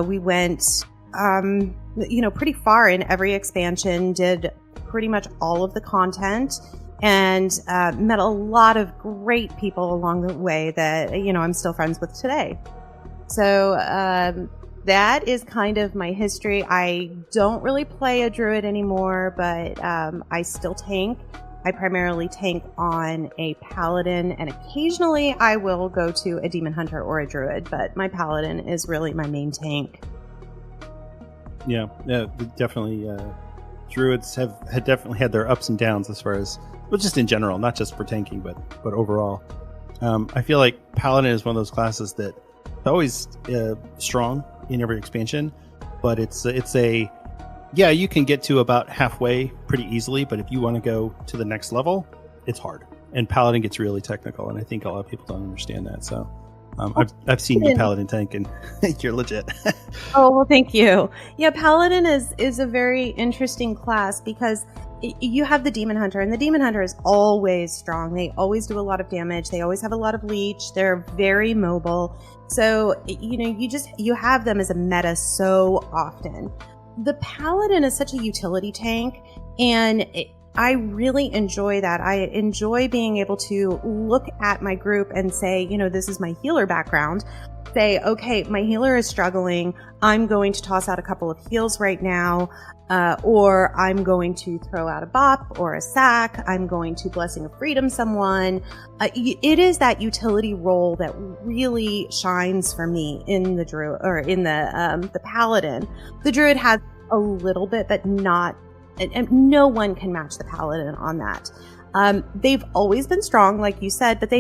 We went, pretty far in every expansion, did pretty much all of the content. And met a lot of great people along the way that, I'm still friends with today. So that is kind of my history. I don't really play a druid anymore, but I still tank. I primarily tank on a paladin, and occasionally I will go to a demon hunter or a druid, but my paladin is really my main tank. Yeah, definitely. Druids have definitely had their ups and downs as far as, well, just in general, not just for tanking, but overall. I feel like Paladin is one of those classes that always strong in every expansion, but it's you can get to about halfway pretty easily, but if you want to go to the next level, it's hard. And Paladin gets really technical, and I think a lot of people don't understand that. So I've seen you Paladin tank, and you're legit. Oh, well, thank you. Yeah, Paladin is a very interesting class because you have the Demon Hunter, and the Demon Hunter is always strong. They always do a lot of damage. They always have a lot of leech. They're very mobile. So, you have them as a meta so often. The Paladin is such a utility tank, and I really enjoy that. I enjoy being able to look at my group and say, this is my healer background. Say, okay, my healer is struggling. I'm going to toss out a couple of heals right now, or I'm going to throw out a bop or a sack. I'm going to Blessing of Freedom someone. It is that utility role that really shines for me in the druid or in the paladin. The druid has a little bit, but not. And no one can match the paladin on that. They've always been strong, like you said, but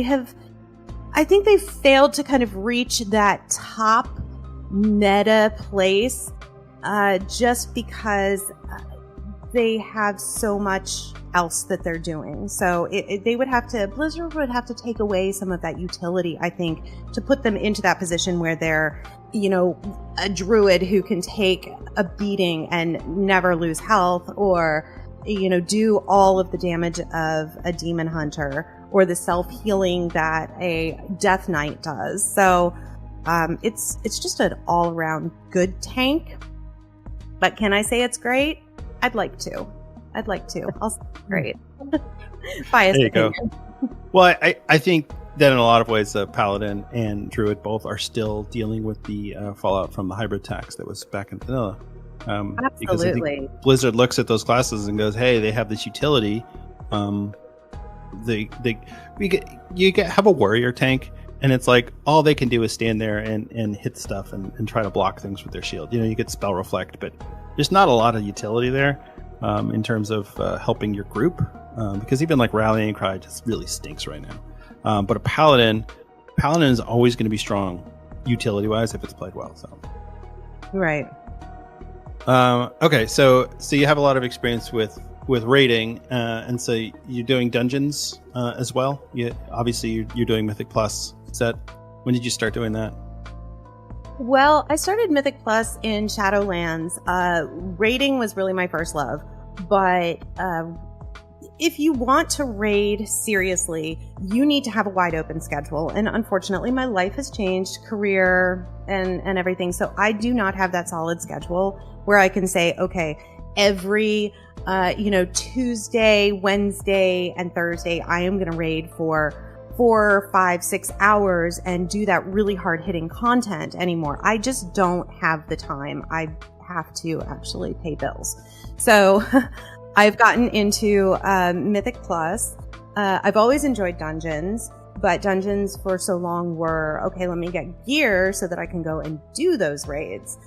I think they've failed to kind of reach that top meta place just because they have so much else that they're doing. So Blizzard would have to take away some of that utility, I think, to put them into that position where they're, a druid who can take a beating and never lose health, or, do all of the damage of a demon hunter, or the self-healing that a Death Knight does. So it's just an all-around good tank. But can I say it's great? I'd like to. I'll say it's great. Biased there you opinion. go. Well, I think that in a lot of ways, Paladin and Druid both are still dealing with the fallout from the hybrid tax that was back in vanilla. Because I think Blizzard looks at those classes and goes, hey, they have this utility. have a warrior tank, and it's like all they can do is stand there and hit stuff and try to block things with their shield. You get spell reflect, but there's not a lot of utility there in terms of helping your group, because even like rallying cry just really stinks right now. But a paladin is always going to be strong utility wise if it's played well. So Right. Okay, so you have a lot of experience with raiding, and so you're doing dungeons as well. Obviously you're doing Mythic Plus. When did you start doing that? Well, I started Mythic Plus in Shadowlands. Raiding was really my first love, but if you want to raid seriously, you need to have a wide open schedule. And unfortunately, my life has changed, career and everything. So I do not have that solid schedule where I can say, okay, every Tuesday, Wednesday, and Thursday, I am going to raid for 4, 5, 6 hours and do that really hard hitting content anymore. I just don't have the time. I have to actually pay bills. So I've gotten into Mythic Plus. I've always enjoyed dungeons, but dungeons for so long were, okay, let me get gear so that I can go and do those raids.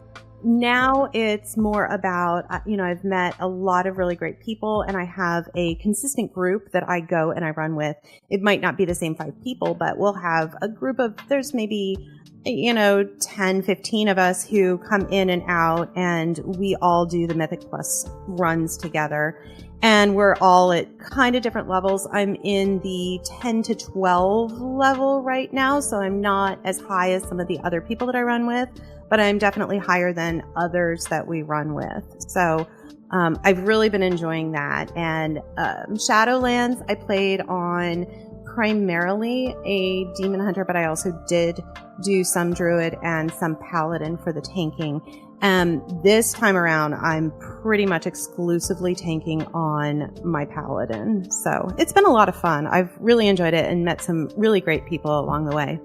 Now it's more about, I've met a lot of really great people, and I have a consistent group that I go and I run with. It might not be the same 5 people, but we'll have a group of, there's maybe 10, 15 of us who come in and out, and we all do the Mythic Plus runs together. And we're all at kind of different levels. I'm in the 10 to 12 level right now, so I'm not as high as some of the other people that I run with, but I'm definitely higher than others that we run with. So I've really been enjoying that. And Shadowlands, I played on primarily a demon hunter, but I also did do some druid and some paladin for the tanking. This time around, I'm pretty much exclusively tanking on my paladin. So it's been a lot of fun. I've really enjoyed it and met some really great people along the way.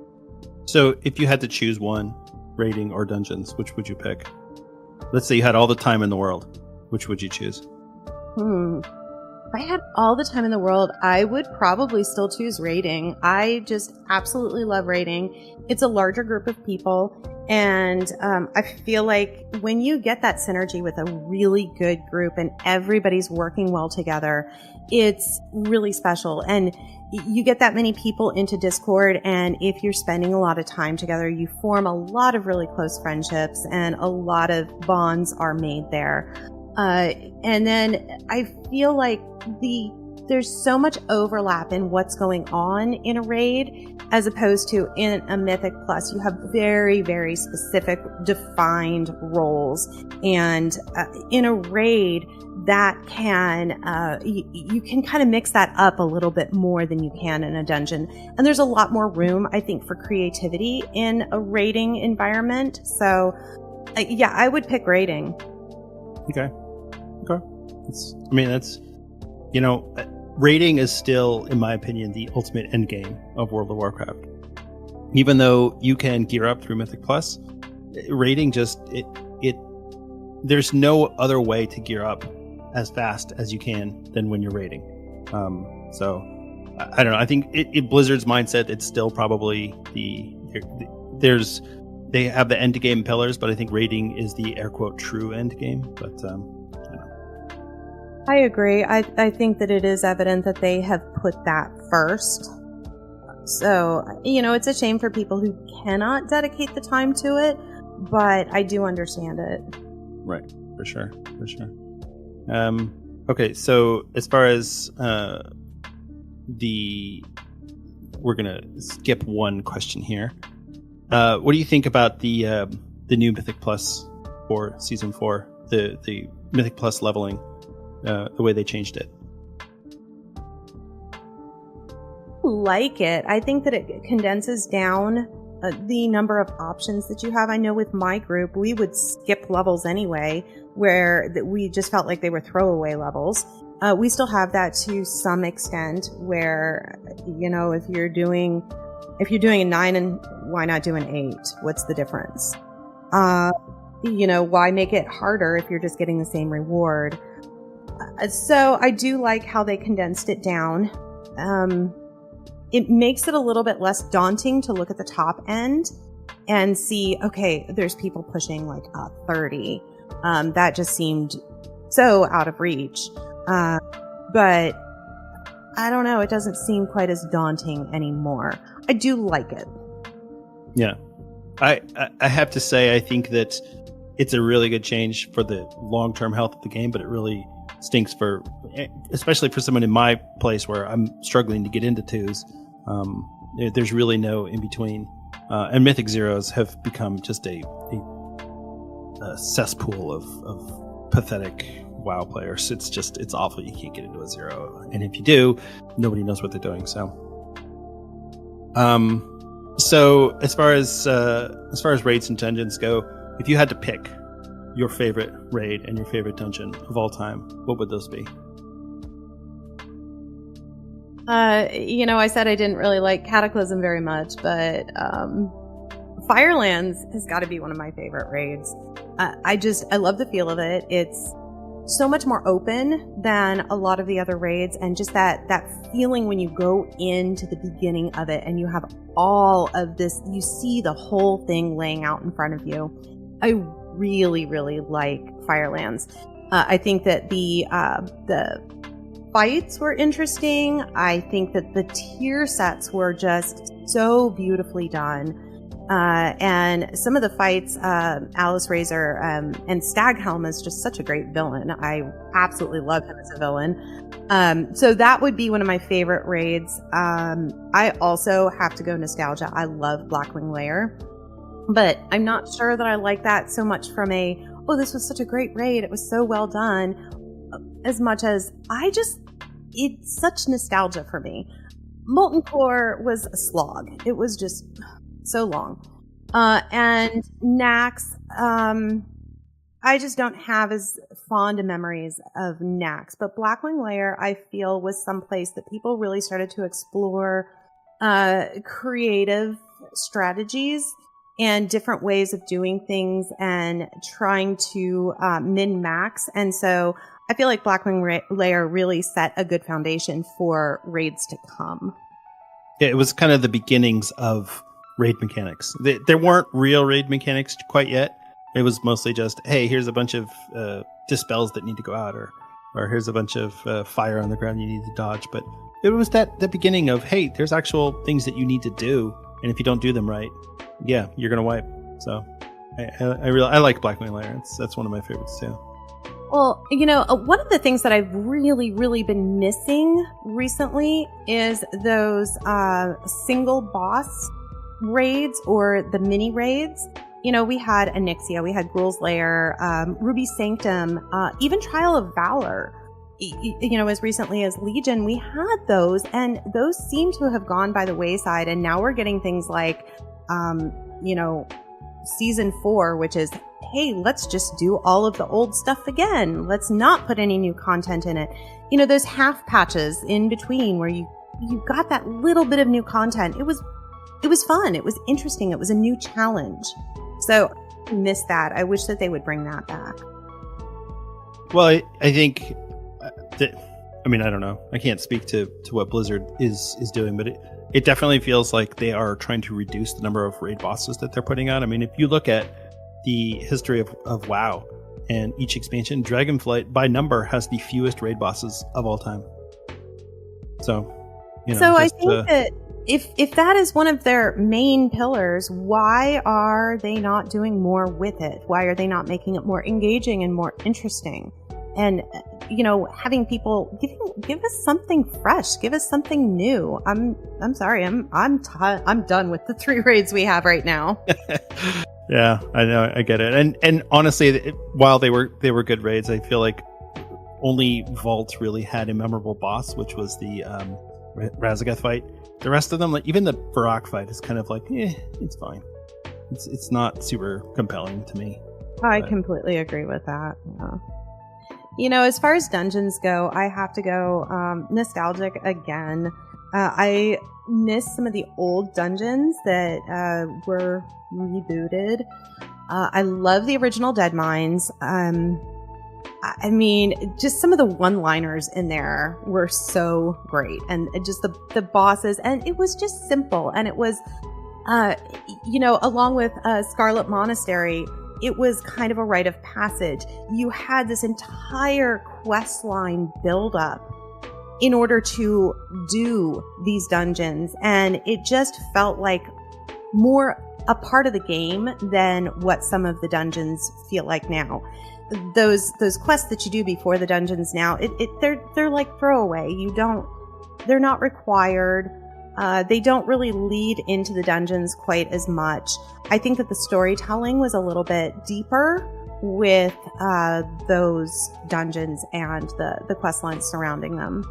So if you had to choose one, raiding or dungeons, which would you pick? Let's say you had all the time in the world. Which would you choose? If I had all the time in the world, I would probably still choose raiding. I just absolutely love raiding. It's a larger group of people, and I feel like when you get that synergy with a really good group and everybody's working well together, it's really special. And you get that many people into Discord, and if you're spending a lot of time together, you form a lot of really close friendships, and a lot of bonds are made there. And then I feel like there's so much overlap in what's going on in a raid as opposed to in a Mythic Plus. You have very, very specific defined roles, and in a raid that can you can kind of mix that up a little bit more than you can in a dungeon, and there's a lot more room, I think, for creativity in a raiding environment. So yeah, I would pick raiding. Okay. Raiding is still, in my opinion, the ultimate end game of World of Warcraft. Even though you can gear up through Mythic Plus, raiding there's no other way to gear up as fast as you can than when you're raiding. So I don't know. I think in Blizzard's mindset, it's still probably they have the end game pillars, but I think raiding is the air quote true end game. But I agree. I think that it is evident that they have put that first. So, it's a shame for people who cannot dedicate the time to it, but I do understand it. Right. For sure. Okay. So as far as we're going to skip one question here. What do you think about the new Mythic Plus for Season 4, the Mythic Plus leveling? The way they changed it. Like it. I think that it condenses down the number of options that you have. I know with my group, we would skip levels anyway, where we just felt like they were throwaway levels. We still have that to some extent, where if you're doing a 9, and why not do an 8? What's the difference? Why make it harder if you're just getting the same reward? So I do like how they condensed it down. it makes it a little bit less daunting to look at the top end and see, okay, there's people pushing like 30. That just seemed so out of reach. But I don't know, it doesn't seem quite as daunting anymore. I do like it. Yeah. I have to say, I think that it's a really good change for the long-term health of the game, but it really stinks for, especially for someone in my place where I'm struggling to get into twos. There's really no in between. And Mythic Zeros have become just a cesspool of pathetic WoW players. It's awful. You can't get into a zero. And if you do, nobody knows what they're doing. So as far as raids and dungeons go, if you had to pick your favorite raid and your favorite dungeon of all time, what would those be? I said I didn't really like Cataclysm very much, but Firelands has got to be one of my favorite raids. I love the feel of it. It's so much more open than a lot of the other raids, and just that feeling when you go into the beginning of it and you have all of this, you see the whole thing laying out in front of you. I really, really like Firelands. I think that the fights were interesting. I think that the tier sets were just so beautifully done. And some of the fights, Alice Razor and Staghelm is just such a great villain. I absolutely love him as a villain. So that would be one of my favorite raids. I also have to go nostalgia. I love Blackwing Lair, but I'm not sure that I like that so much from this was such a great raid, it was so well done, as much as it's such nostalgia for me. Molten Core was a slog. It was just so long. And Nax, I just don't have as fond of memories of Nax. But Blackwing Lair, I feel, was someplace that people really started to explore creative strategies and different ways of doing things and trying to min-max. And so I feel like Blackwing Lair really set a good foundation for raids to come. Yeah, it was kind of the beginnings of raid mechanics. There weren't real raid mechanics quite yet. It was mostly just, hey, here's a bunch of dispels that need to go out, or here's a bunch of fire on the ground you need to dodge. But it was the beginning of, hey, there's actual things that you need to do, and if you don't do them right, yeah, you're gonna wipe. So I like Blackwing Lair. That's one of my favorites too. Well, one of the things that I've really, really been missing recently is those single boss raids or the mini raids. We had Onyxia, we had Gruul's Lair, Ruby Sanctum, even Trial of Valor. As recently as Legion, we had those, and those seem to have gone by the wayside. And now we're getting things like, Season 4, which is, hey, let's just do all of the old stuff again. Let's not put any new content in it. Those half patches in between where you got that little bit of new content. It was fun. It was interesting. It was a new challenge. So I miss that. I wish that they would bring that back. Well, I think I don't know. I can't speak to what Blizzard is doing, but it definitely feels like they are trying to reduce the number of raid bosses that they're putting out. I mean, if you look at the history of WoW and each expansion, Dragonflight by number has the fewest raid bosses of all time. So, I think that if that is one of their main pillars, why are they not doing more with it? Why are they not making it more engaging and more interesting? And having people give us something fresh, give us something new. I'm sorry, I'm done with the 3 raids we have right now. Yeah, I know, I get it. And honestly, while they were good raids, I feel like only Vault really had a memorable boss, which was the Razagath fight. The rest of them, like even the Varrock fight, is kind of like, it's fine. It's not super compelling to me. I completely agree with that. Yeah. As far as dungeons go, I have to go nostalgic again. I miss some of the old dungeons that were rebooted. I love the original Dead Mines. I mean, just some of the one-liners in there were so great, and just the bosses, and it was just simple, and it was, along with Scarlet Monastery, it was kind of a rite of passage. You had this entire quest line build up in order to do these dungeons, and it just felt like more a part of the game than what some of the dungeons feel like now. Those quests that you do before the dungeons now, they're like throwaway. They're not required. They don't really lead into the dungeons quite as much. I think that the storytelling was a little bit deeper with those dungeons and the quest lines surrounding them.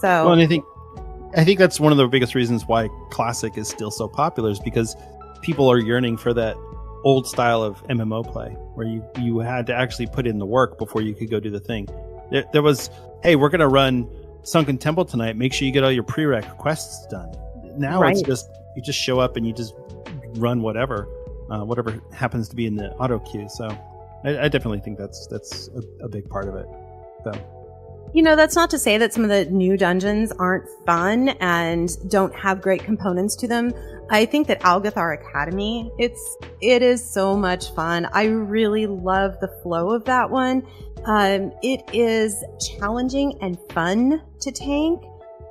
So, well, and I think that's one of the biggest reasons why Classic is still so popular, is because people are yearning for that old style of MMO play where you had to actually put in the work before you could go do the thing. There was, hey, we're going to run Sunken Temple tonight. Make sure you get all your prereq quests done. Now It's just, you just show up and you just run whatever happens to be in the auto queue. So I definitely think that's a big part of it. So. That's not to say that some of the new dungeons aren't fun and don't have great components to them. I think that Algathar Academy, it is so much fun. I really love the flow of that one. It is challenging and fun to tank.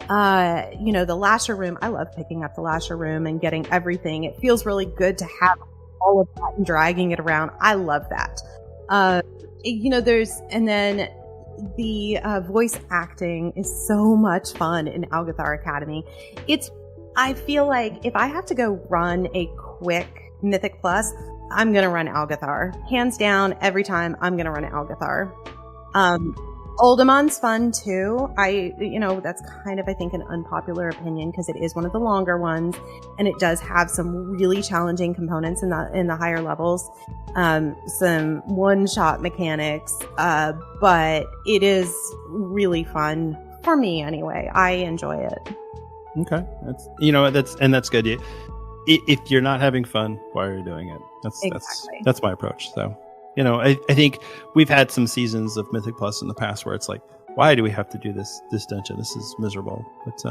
The Lasher Room, I love picking up the Lasher Room and getting everything. It feels really good to have all of that and dragging it around. I love that. The voice acting is so much fun in Algathar Academy. I feel like if I have to go run a quick Mythic Plus, I'm going to run Algathar. Hands down, every time I'm going to run Algathar. Uldaman's fun too. That's kind of, I think, an unpopular opinion because it is one of the longer ones, and it does have some really challenging components in the higher levels. Some one-shot mechanics, but it is really fun for me anyway. I enjoy it. Okay, that's good. If you're not having fun, why are you doing it? That's my approach. So, I think we've had some seasons of Mythic Plus in the past where it's like, why do we have to do this dungeon? This is miserable. But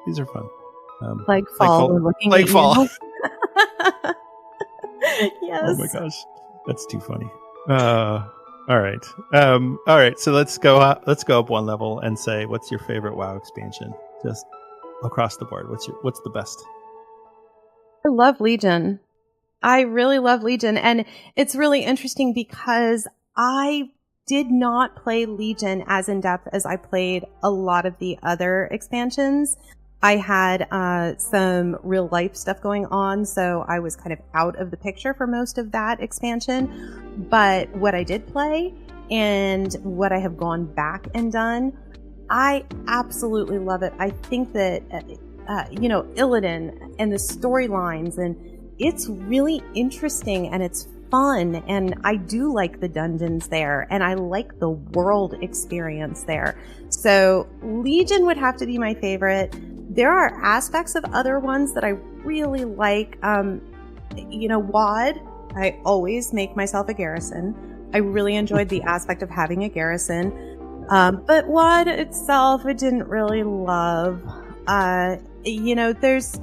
these are fun. Flagfall. Yes. Oh my gosh, that's too funny. All right. So let's go up one level and say, what's your favorite WoW expansion? Just across the board. What's the best? I love Legion. I really love Legion, and it's really interesting because I did not play Legion as in depth as I played a lot of the other expansions. I had some real life stuff going on, so I was kind of out of the picture for most of that expansion. But what I did play and what I have gone back and done, I absolutely love it. I think that, Illidan and the storylines, and it's really interesting and it's fun, and I do like the dungeons there, and I like the world experience there. So Legion would have to be my favorite. There are aspects of other ones that I really like. WoD, I always make myself a garrison. I really enjoyed the aspect of having a garrison. But WoD itself, I didn't really love. There's,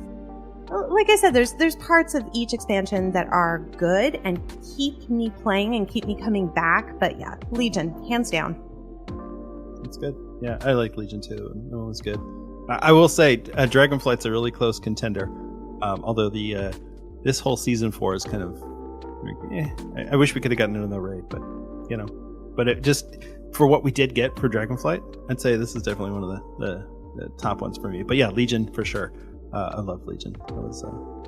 like I said, there's parts of each expansion that are good and keep me playing and keep me coming back. But yeah, Legion, hands down. That's good. Yeah, I like Legion too. That one was good. I will say, Dragonflight's a really close contender. Although this whole season 4 is kind of, I wish we could have gotten another raid, but it just, for what we did get for Dragonflight, I'd say this is definitely one of the top ones for me. But yeah, Legion for sure. I love Legion. So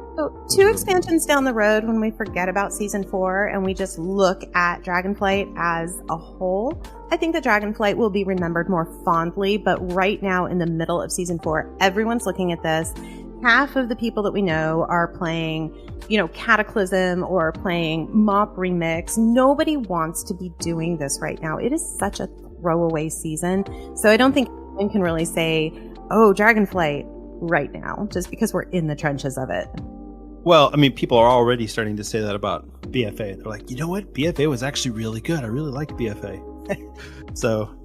2 expansions down the road, when we forget about season 4 and we just look at Dragonflight as a whole, I think that Dragonflight will be remembered more fondly. But right now, in the middle of season 4, everyone's looking at this. Half of the people that we know are playing, Cataclysm or playing Mop Remix. Nobody wants to be doing this right now. It is such a throwaway season. So I don't think anyone can really say, oh, Dragonflight right now, just because we're in the trenches of it. Well, I mean, people are already starting to say that about BFA. They're like, you know what? BFA was actually really good. I really liked BFA. So,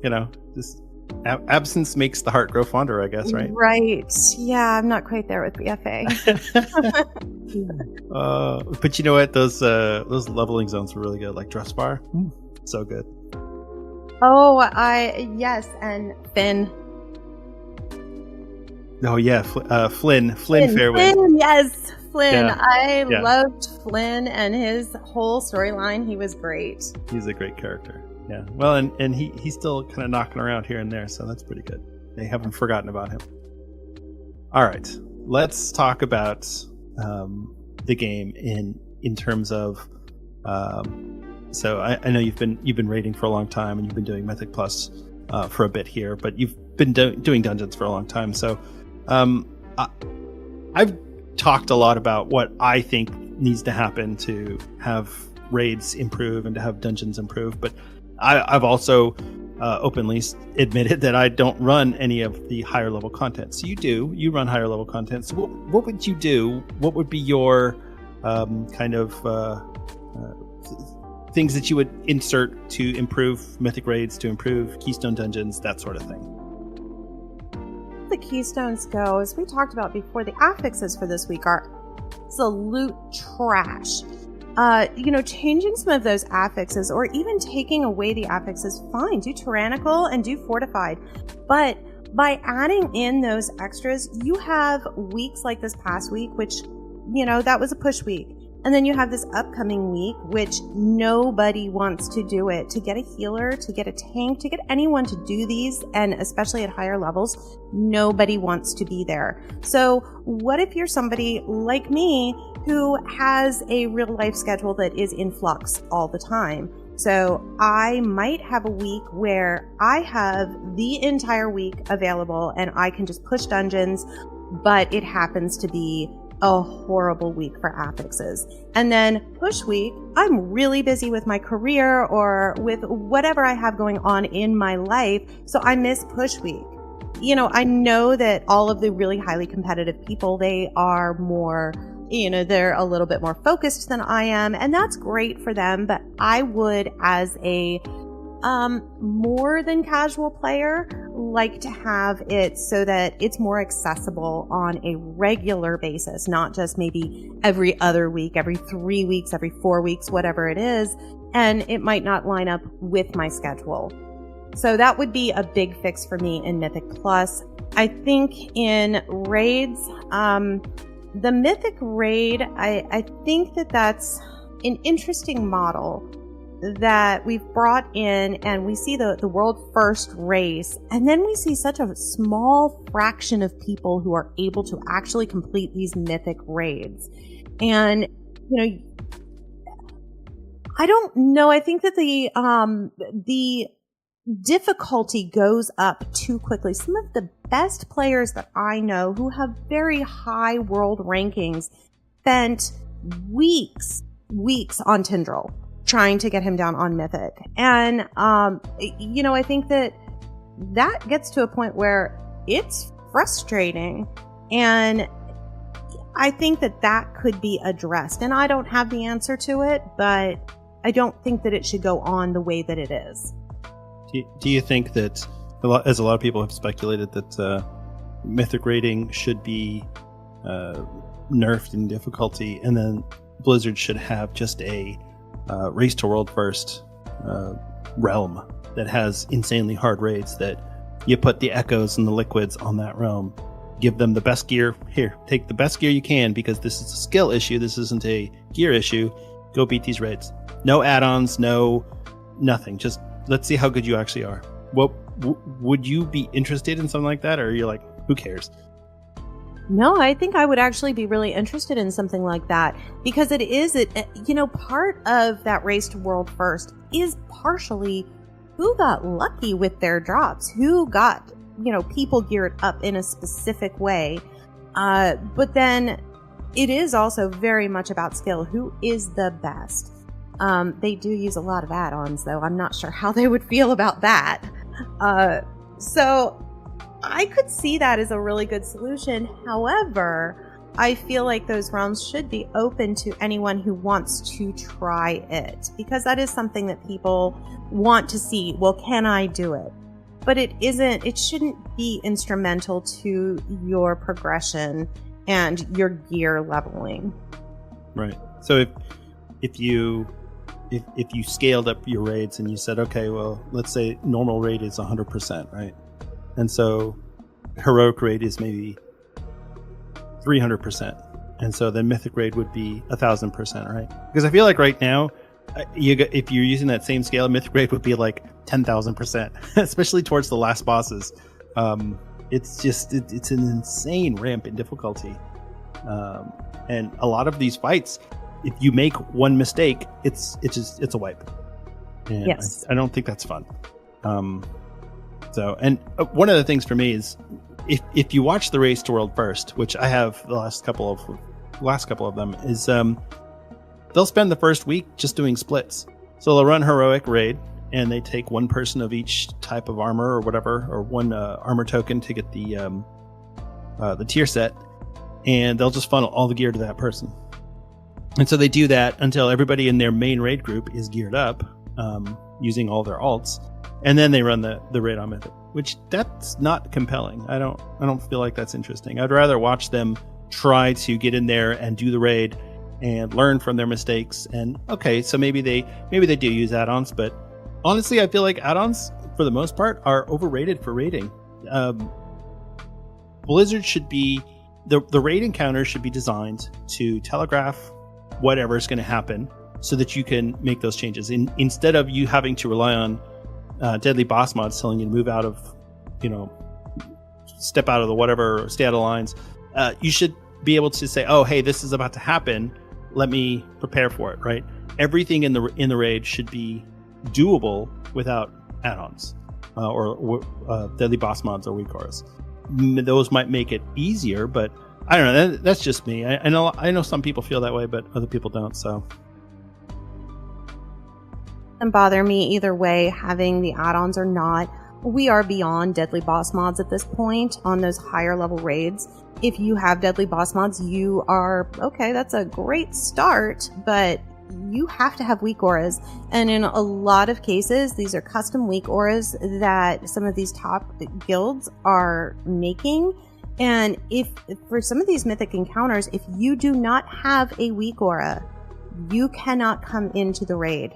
this absence makes the heart grow fonder, I guess, right? Right. Yeah, I'm not quite there with BFA. But you know what? Those leveling zones were really good, like Dressbar. So good. Oh, yes, and Finn. Oh yeah, Flynn Fairwind. Flynn, yes, Flynn. Yeah. I loved Flynn and his whole storyline. He was great. He's a great character. Yeah. Well, and he's still kind of knocking around here and there, so that's pretty good. They haven't forgotten about him. All right, let's talk about the game in terms of. So I know you've been raiding for a long time, and you've been doing Mythic Plus for a bit here, but you've been doing dungeons for a long time. So I've talked a lot about what I think needs to happen to have raids improve and to have dungeons improve, but I've also openly admitted that I don't run any of the higher level content. So you run higher level content. So what would you do? What would be your kind of things that you would insert to improve Mythic raids, to improve Keystone dungeons, that sort of thing? The Keystones go, as we talked about before, the affixes for this week are absolute trash. Changing some of those affixes or even taking away the affixes, fine. Do tyrannical and do fortified. But by adding in those extras, you have weeks like this past week, which, that was a push week. And then you have this upcoming week, which nobody wants to do it. To get a healer, to get a tank, to get anyone to do these, and especially at higher levels, nobody wants to be there. So what if you're somebody like me who has a real life schedule that is in flux all the time? So I might have a week where I have the entire week available and I can just push dungeons, but it happens to be a horrible week for affixes. And then push week, I'm really busy with my career or with whatever I have going on in my life, so I miss push week. I know that all of the really highly competitive people, they are more, they're a little bit more focused than I am, and that's great for them, but I would, as a more than casual player, like to have it so that it's more accessible on a regular basis, not just maybe every other week, every 3 weeks, every 4 weeks, whatever it is, and it might not line up with my schedule. So that would be a big fix for me in Mythic Plus. I think in raids, the Mythic raid, I think that's an interesting model that we've brought in, and we see the world first race, and then we see such a small fraction of people who are able to actually complete these Mythic raids. And I don't know, I think that the difficulty goes up too quickly. Some of the best players that I know who have very high world rankings spent weeks on Tindral trying to get him down on Mythic. And, I think that gets to a point where it's frustrating. And I think that could be addressed. And I don't have the answer to it, but I don't think that it should go on the way that it is. Do you think that, as a lot of people have speculated, that Mythic raiding should be nerfed in difficulty, and then Blizzard should have just a race to world first realm that has insanely hard raids, that you put the echoes and the liquids on that realm, give them the best gear. Here, take the best gear you can, because this is a skill issue, this isn't a gear issue. Go beat these raids. No add-ons, no nothing, just let's see how good you actually are. Would you be interested in something like that, or are you like, who cares? No, I think I would actually be really interested in something like that, because it is, part of that race to world first is partially who got lucky with their drops, who got, people geared up in a specific way. But then it is also very much about skill. Who is the best? They do use a lot of add-ons, though. I'm not sure how they would feel about that. So I could see that as a really good solution. However, I feel like those realms should be open to anyone who wants to try it, because that is something that people want to see. Well, can I do it? But it shouldn't be instrumental to your progression and your gear leveling. Right. So if you scaled up your raids and you said, okay, well, let's say normal raid is 100%, right? And so heroic raid is maybe 300%, and so then mythic raid would be 1,000%, right? Because I feel like right now, if you're using that same scale, mythic raid would be like 10,000%, especially towards the last bosses. It's an insane ramp in difficulty, and a lot of these fights, if you make one mistake, it's a wipe. And yes, I don't think that's fun. So, and one of the things for me is, if you watch the Race to World first, which I have the last couple of them, is they'll spend the first week just doing splits. So they'll run heroic raid, and they take one person of each type of armor or whatever, or one armor token to get the tier set, and they'll just funnel all the gear to that person. And so they do that until everybody in their main raid group is geared up, using all their alts, and then they run the raid on Mythic. Which, that's not compelling. I don't feel like that's interesting. I'd rather watch them try to get in there and do the raid and learn from their mistakes. And okay, so maybe they do use add-ons, but honestly, I feel like add-ons for the most part are overrated for raiding. Blizzard should be the raid encounters should be designed to telegraph whatever is going to happen, so that you can make those changes. Instead of you having to rely on deadly boss mods telling you to move out of, step out of the whatever, stay out of lines. You should be able to say, oh, hey, this is about to happen. Let me prepare for it, right? Everything in the raid should be doable without add-ons or deadly boss mods or weak auras. Those might make it easier, but I don't know. That's just me. I know some people feel that way, but other people don't. So. Doesn't bother me either way, having the add-ons or not. We are beyond deadly boss mods at this point on those higher level raids. If you have deadly boss mods, you are okay. That's a great start, but you have to have weak auras, and in a lot of cases, these are custom weak auras that some of these top guilds are making. And if for some of these mythic encounters, if you do not have a weak aura, you cannot come into the raid.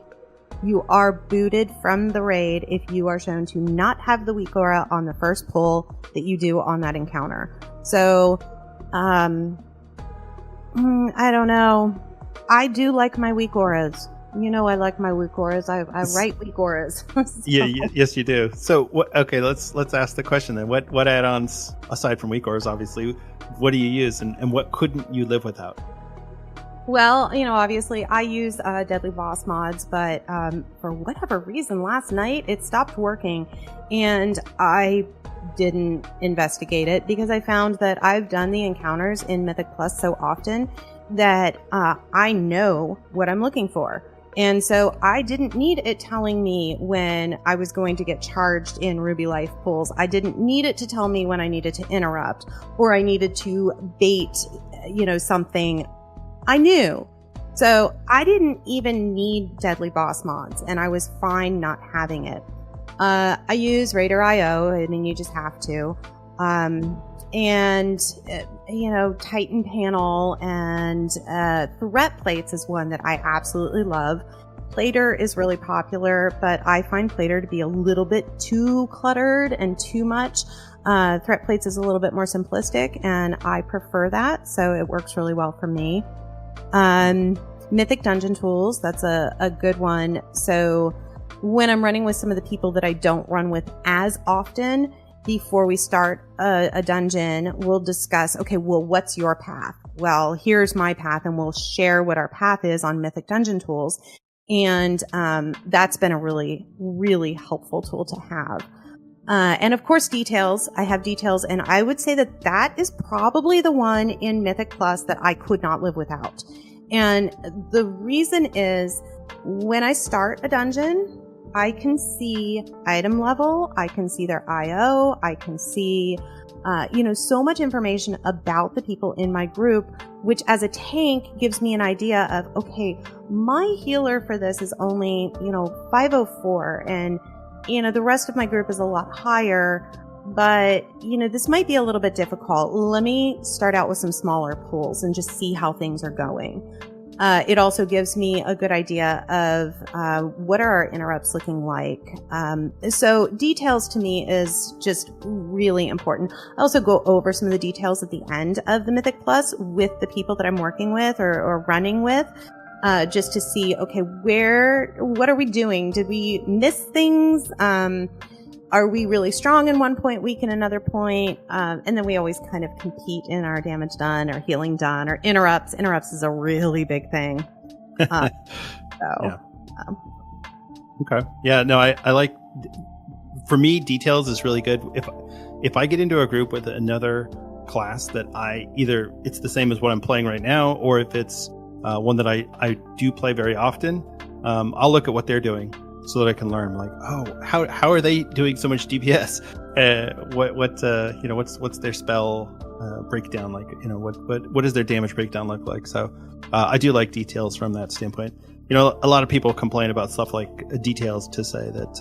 You are booted from the raid if you are shown to not have the weak aura on the first pull that you do on that encounter. So, I don't know. I do like my weak auras. I like my weak auras. I write weak auras. So. Yes, you do. So, okay, let's ask the question then. What add-ons, aside from weak auras, obviously, what do you use, and what couldn't you live without? Well, obviously I use deadly boss mods, but for whatever reason last night it stopped working, and I didn't investigate it because I found that I've done the encounters in Mythic Plus so often that I know what I'm looking for. And so I didn't need it telling me when I was going to get charged in Ruby Life pools. I didn't need it to tell me when I needed to interrupt or I needed to bait, something. I knew. So I didn't even need deadly boss mods, and I was fine not having it. I use Raider.io. I mean, you just have to. Titan panel and threat plates is one that I absolutely love. Plater is really popular, but I find Plater to be a little bit too cluttered and too much. Threat plates is a little bit more simplistic, and I prefer that, so it works really well for me. Mythic dungeon tools, that's a good one. So when I'm running with some of the people that I don't run with as often, before we start a dungeon, we'll discuss, okay, well, what's your path? Well, here's my path, and we'll share what our path is on Mythic dungeon tools. And that's been a really, really helpful tool to have. And of course, details. I have details, and I would say that is probably the one in Mythic Plus that I could not live without. And the reason is, when I start a dungeon, I can see item level, I can see their IO, I can see so much information about the people in my group, which as a tank gives me an idea of, okay, my healer for this is only, 504, and, the rest of my group is a lot higher, but, this might be a little bit difficult. Let me start out with some smaller pools and just see how things are going. It also gives me a good idea of what are our interrupts looking like. So details to me is just really important. I also go over some of the details at the end of the Mythic Plus with the people that I'm working with or running with, just to see, okay, what are we doing? Did we miss things? Are we really strong in one point, weak in another point? And then we always kind of compete in our damage done or healing done or interrupts. Interrupts is a really big thing. Yeah. Okay. Yeah, no, I like, for me, details is really good. If I get into a group with another class that either it's the same as what I'm playing right now, or if it's one that I do play very often, I'll look at what they're doing, so that I can learn, like, oh, how are they doing so much DPS? What's their spell breakdown like? What does their damage breakdown look like? So I do like details from that standpoint. A lot of people complain about stuff like details to say that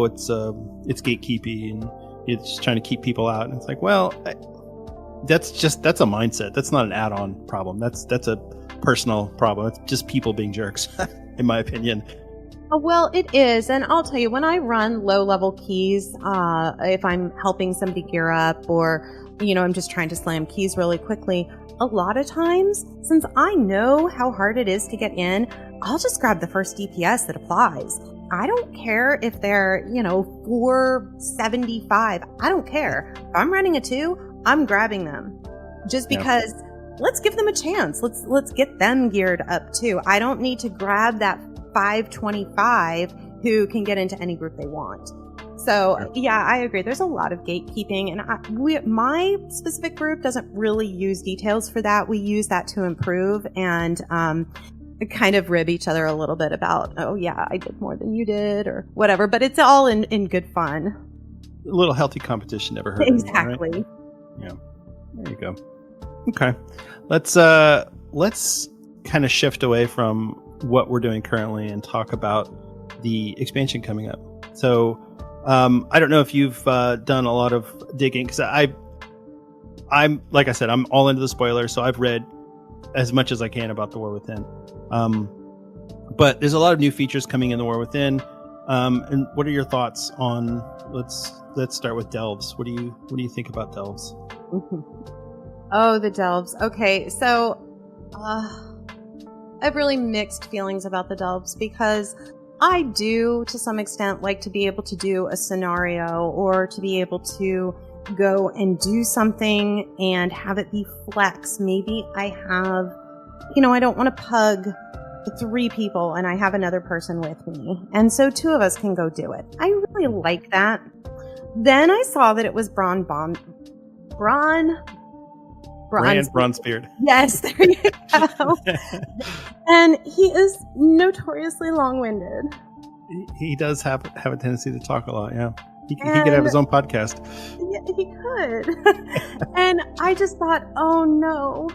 it's gatekeepy and it's trying to keep people out. And it's like, well, that's a mindset. That's not an add-on problem. That's a personal problem. It's just people being jerks, in my opinion. Well, it is. And I'll tell you, when I run low-level keys, if I'm helping somebody gear up or, I'm just trying to slam keys really quickly, a lot of times, since I know how hard it is to get in, I'll just grab the first DPS that applies. I don't care if they're, 475. I don't care. If I'm running a 2, I'm grabbing them. Just because let's give them a chance. Let's get them geared up too. I don't need to grab that 525 who can get into any group they want. So yeah, I agree. There's a lot of gatekeeping, and my specific group doesn't really use details for that. We use that to improve and kind of rib each other a little bit about, oh yeah, I did more than you did or whatever. But it's all in good fun. A little healthy competition never hurt. Exactly. Anyone, right? Yeah. There you go. Okay, let's kind of shift away from what we're doing currently and talk about the expansion coming up. So I don't know if you've done a lot of digging, because I'm like I said, I'm all into the spoilers, so I've read as much as I can about the War Within. But there's a lot of new features coming in the War Within. And what are your thoughts on? Let's start with delves. What do you think about delves? Oh, the delves. Okay, so I have really mixed feelings about the delves, because I do, to some extent, like to be able to do a scenario or to be able to go and do something and have it be flex. Maybe I have, I don't want to pug 3 people and I have another person with me. And so 2 of us can go do it. I really like that. Then I saw that it was Bronzebeard. Yes, there you go. And he is notoriously long-winded. He does have a tendency to talk a lot, yeah. He could have his own podcast. Yeah, he could. And I just thought, oh no,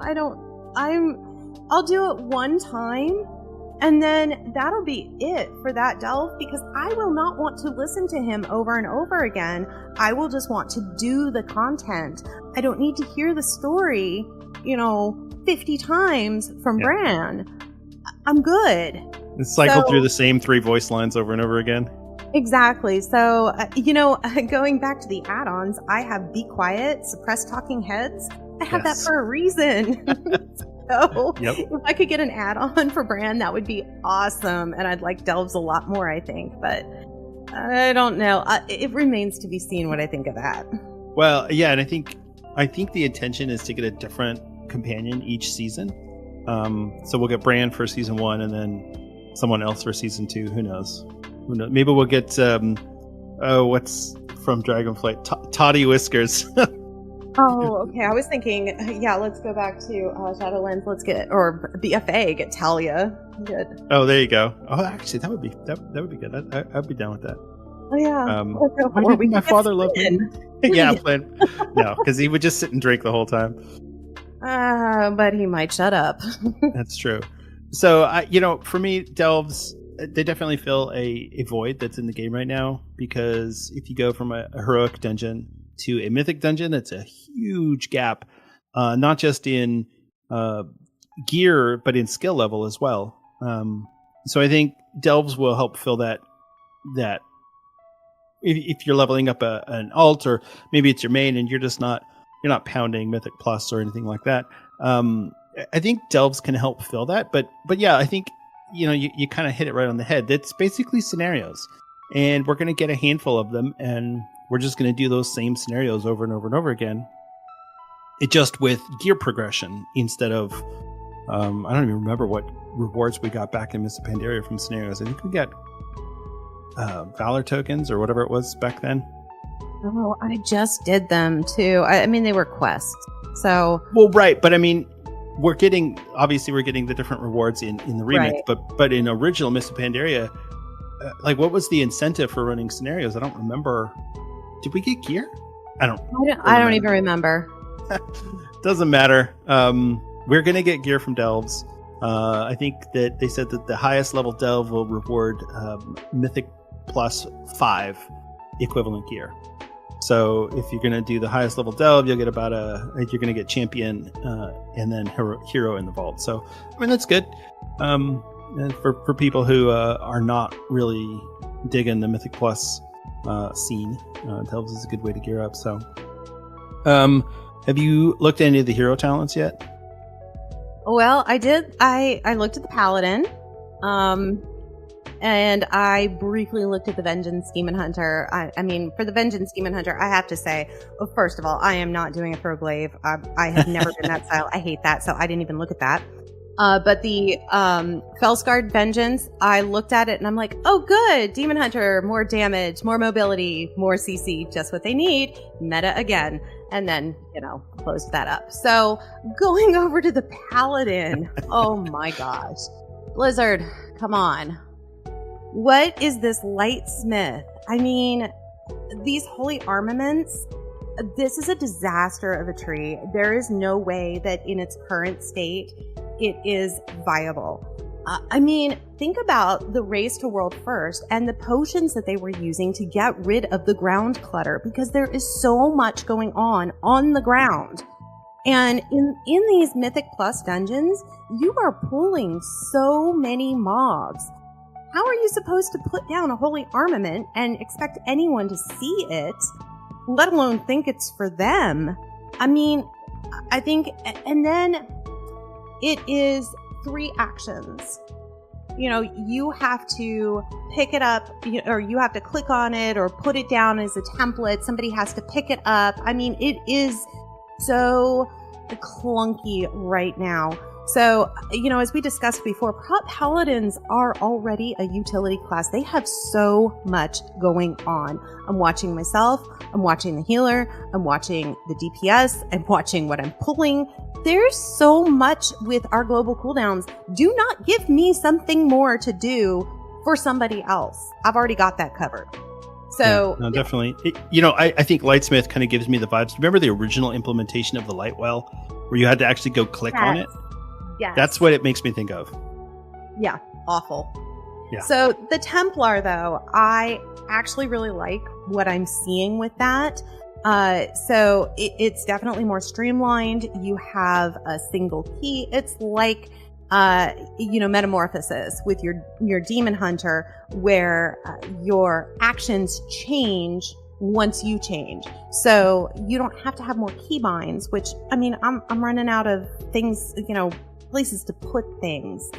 I don't. I'll do it one time, and then that'll be it for that delve, because I will not want to listen to him over and over again. I will just want to do the content. I don't need to hear the story, 50 times from Bran. I'm good. And cycle through the same 3 voice lines over and over again. Exactly. So, going back to the add-ons, I have Be Quiet, Suppress Talking Heads. I have that for a reason. So, if I could get an add-on for Bran, that would be awesome. And I'd like delves a lot more, I think. But I don't know. It remains to be seen what I think of that. Well, yeah, and I think the intention is to get a different companion each season. So we'll get Bran for season 1, and then someone else for season 2. Who knows? Maybe we'll get what's from Dragonflight? Toddy Whiskers. Oh, okay. I was thinking, let's go back to Shadowlands. Let's get, or BFA, get Talia. Good. Oh, there you go. Oh, actually, that would be good. I'd be down with that. Oh, yeah. Why Or we didn't my could father love me? Flynn. Yeah, Flynn. No, because he would just sit and drink the whole time. But he might shut up. That's true. So, for me, delves, they definitely fill a void that's in the game right now, because if you go from a heroic dungeon to a mythic dungeon, that's a huge gap, not just in gear, but in skill level as well. So I think delves will help fill that if you're leveling up an alt, or maybe it's your main and you're not pounding Mythic Plus or anything like that. I think delves can help fill that, but yeah, I think you kind of hit it right on the head. That's basically scenarios, and we're going to get a handful of them, and we're just going to do those same scenarios over and over and over again. It just with gear progression instead of I don't even remember what rewards we got back in Mists of Pandaria from scenarios. I think we got Valor tokens or whatever it was back then. Oh, I just did them too. I mean, they were quests. So, well, right, but I mean, we're getting the different rewards in the remake, right. but in original Mists of Pandaria, what was the incentive for running scenarios? I don't remember. Did we get gear? I don't even remember. Doesn't matter. We're gonna get gear from delves. I think that they said that the highest level delve will reward Mythic Plus 5 equivalent gear. So if you're going to do the highest level delve, you'll get you're going to get champion and then hero in the vault. So, I mean, that's good. And for people who are not really digging the Mythic Plus scene, delves is a good way to gear up. So, have you looked at any of the hero talents yet? Well, I did. I looked at the Paladin. And I briefly looked at the Vengeance Demon Hunter. I mean, for the Vengeance Demon Hunter, I have to say, well, first of all, I am not doing a Pro-Glaive. I have never been that style. I hate that, so I didn't even look at that. But the Felsguard Vengeance, I looked at it and I'm like, oh, good. Demon Hunter, more damage, more mobility, more CC, just what they need. Meta again. And then, closed that up. So going over to the Paladin, oh my gosh. Blizzard, come on. What is this Lightsmith? I mean, these holy armaments, this is a disaster of a tree. There is no way that in its current state, it is viable. I mean, think about the race to world first and the potions that they were using to get rid of the ground clutter, because there is so much going on the ground. And in these Mythic Plus dungeons, you are pulling so many mobs. How are you supposed to put down a holy armament and expect anyone to see it, let alone think it's for them? I mean, I think, and then it is 3 actions. You have to pick it up, or you have to click on it or put it down as a template. Somebody has to pick it up. I mean, it is so clunky right now. So, as we discussed before, Paladins are already a utility class. They have so much going on. I'm watching myself. I'm watching the healer. I'm watching the DPS. I'm watching what I'm pulling. There's so much with our global cooldowns. Do not give me something more to do for somebody else. I've already got that covered. So, yeah, no, definitely. I think Lightsmith kind of gives me the vibes. Remember the original implementation of the Lightwell, where you had to actually go click on it? Yes. That's what it makes me think of. Yeah, awful. Yeah. So the Templar, though, I actually really like what I'm seeing with that. So it's definitely more streamlined. You have a single key. It's like, Metamorphosis with your Demon Hunter, where your actions change once you change. So you don't have to have more keybinds, which, I mean, I'm running out of things, places to put things.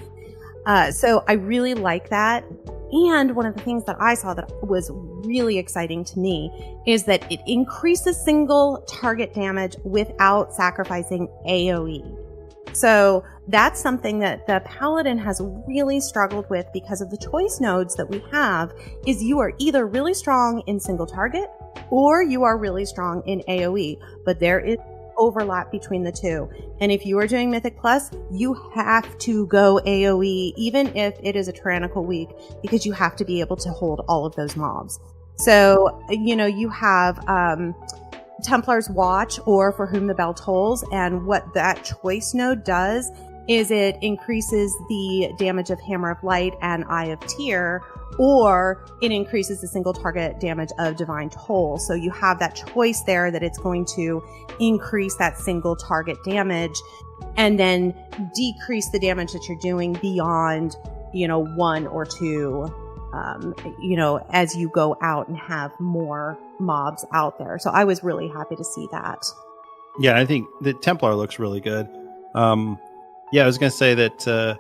So I really like that. And one of the things that I saw that was really exciting to me is that it increases single target damage without sacrificing AoE. So that's something that the Paladin has really struggled with because of the choice nodes that we have, is you are either really strong in single target or you are really strong in AoE, but there is overlap between the two. And if you are doing Mythic Plus, you have to go AoE, even if it is a tyrannical week, because you have to be able to hold all of those mobs. So, you have Templar's Watch or For Whom the Bell Tolls, and what that choice node does is it increases the damage of Hammer of Light and Eye of Tyr, or it increases the single target damage of Divine Toll. So you have that choice there that it's going to increase that single target damage and then decrease the damage that you're doing beyond, 1 or 2, as you go out and have more mobs out there. So I was really happy to see that. Yeah, I think the Templar looks really good. I was going to say that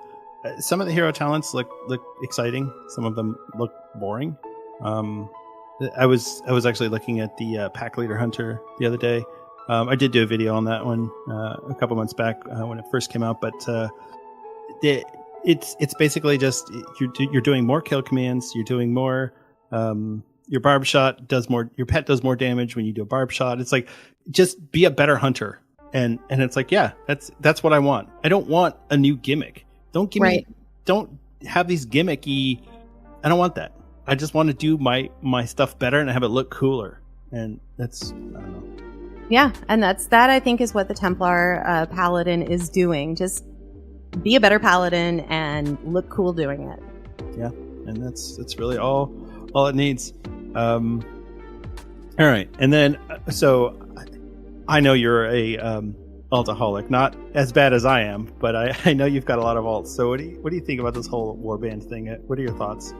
some of the hero talents look exciting. Some of them look boring. I was actually looking at the Pack Leader Hunter the other day. I did do a video on that one a couple months back when it first came out, but it's basically just you're doing more kill commands. You're doing more. Your barb shot does more. Your pet does more damage when you do a barb shot. It's like just be a better hunter. And it's like, yeah, that's what I want. I don't want a new gimmick. Don't give me, don't have these gimmicky. I don't want that. I just want to do my stuff better and have it look cooler. And that's, I don't know. Yeah, and that I think is what the Templar Paladin is doing. Just be a better Paladin and look cool doing it. Yeah, and that's really all it needs. All right, and then so. I know you're a altaholic, not as bad as I am, but I know you've got a lot of alts. So what do you think about this whole warband thing? What are your thoughts?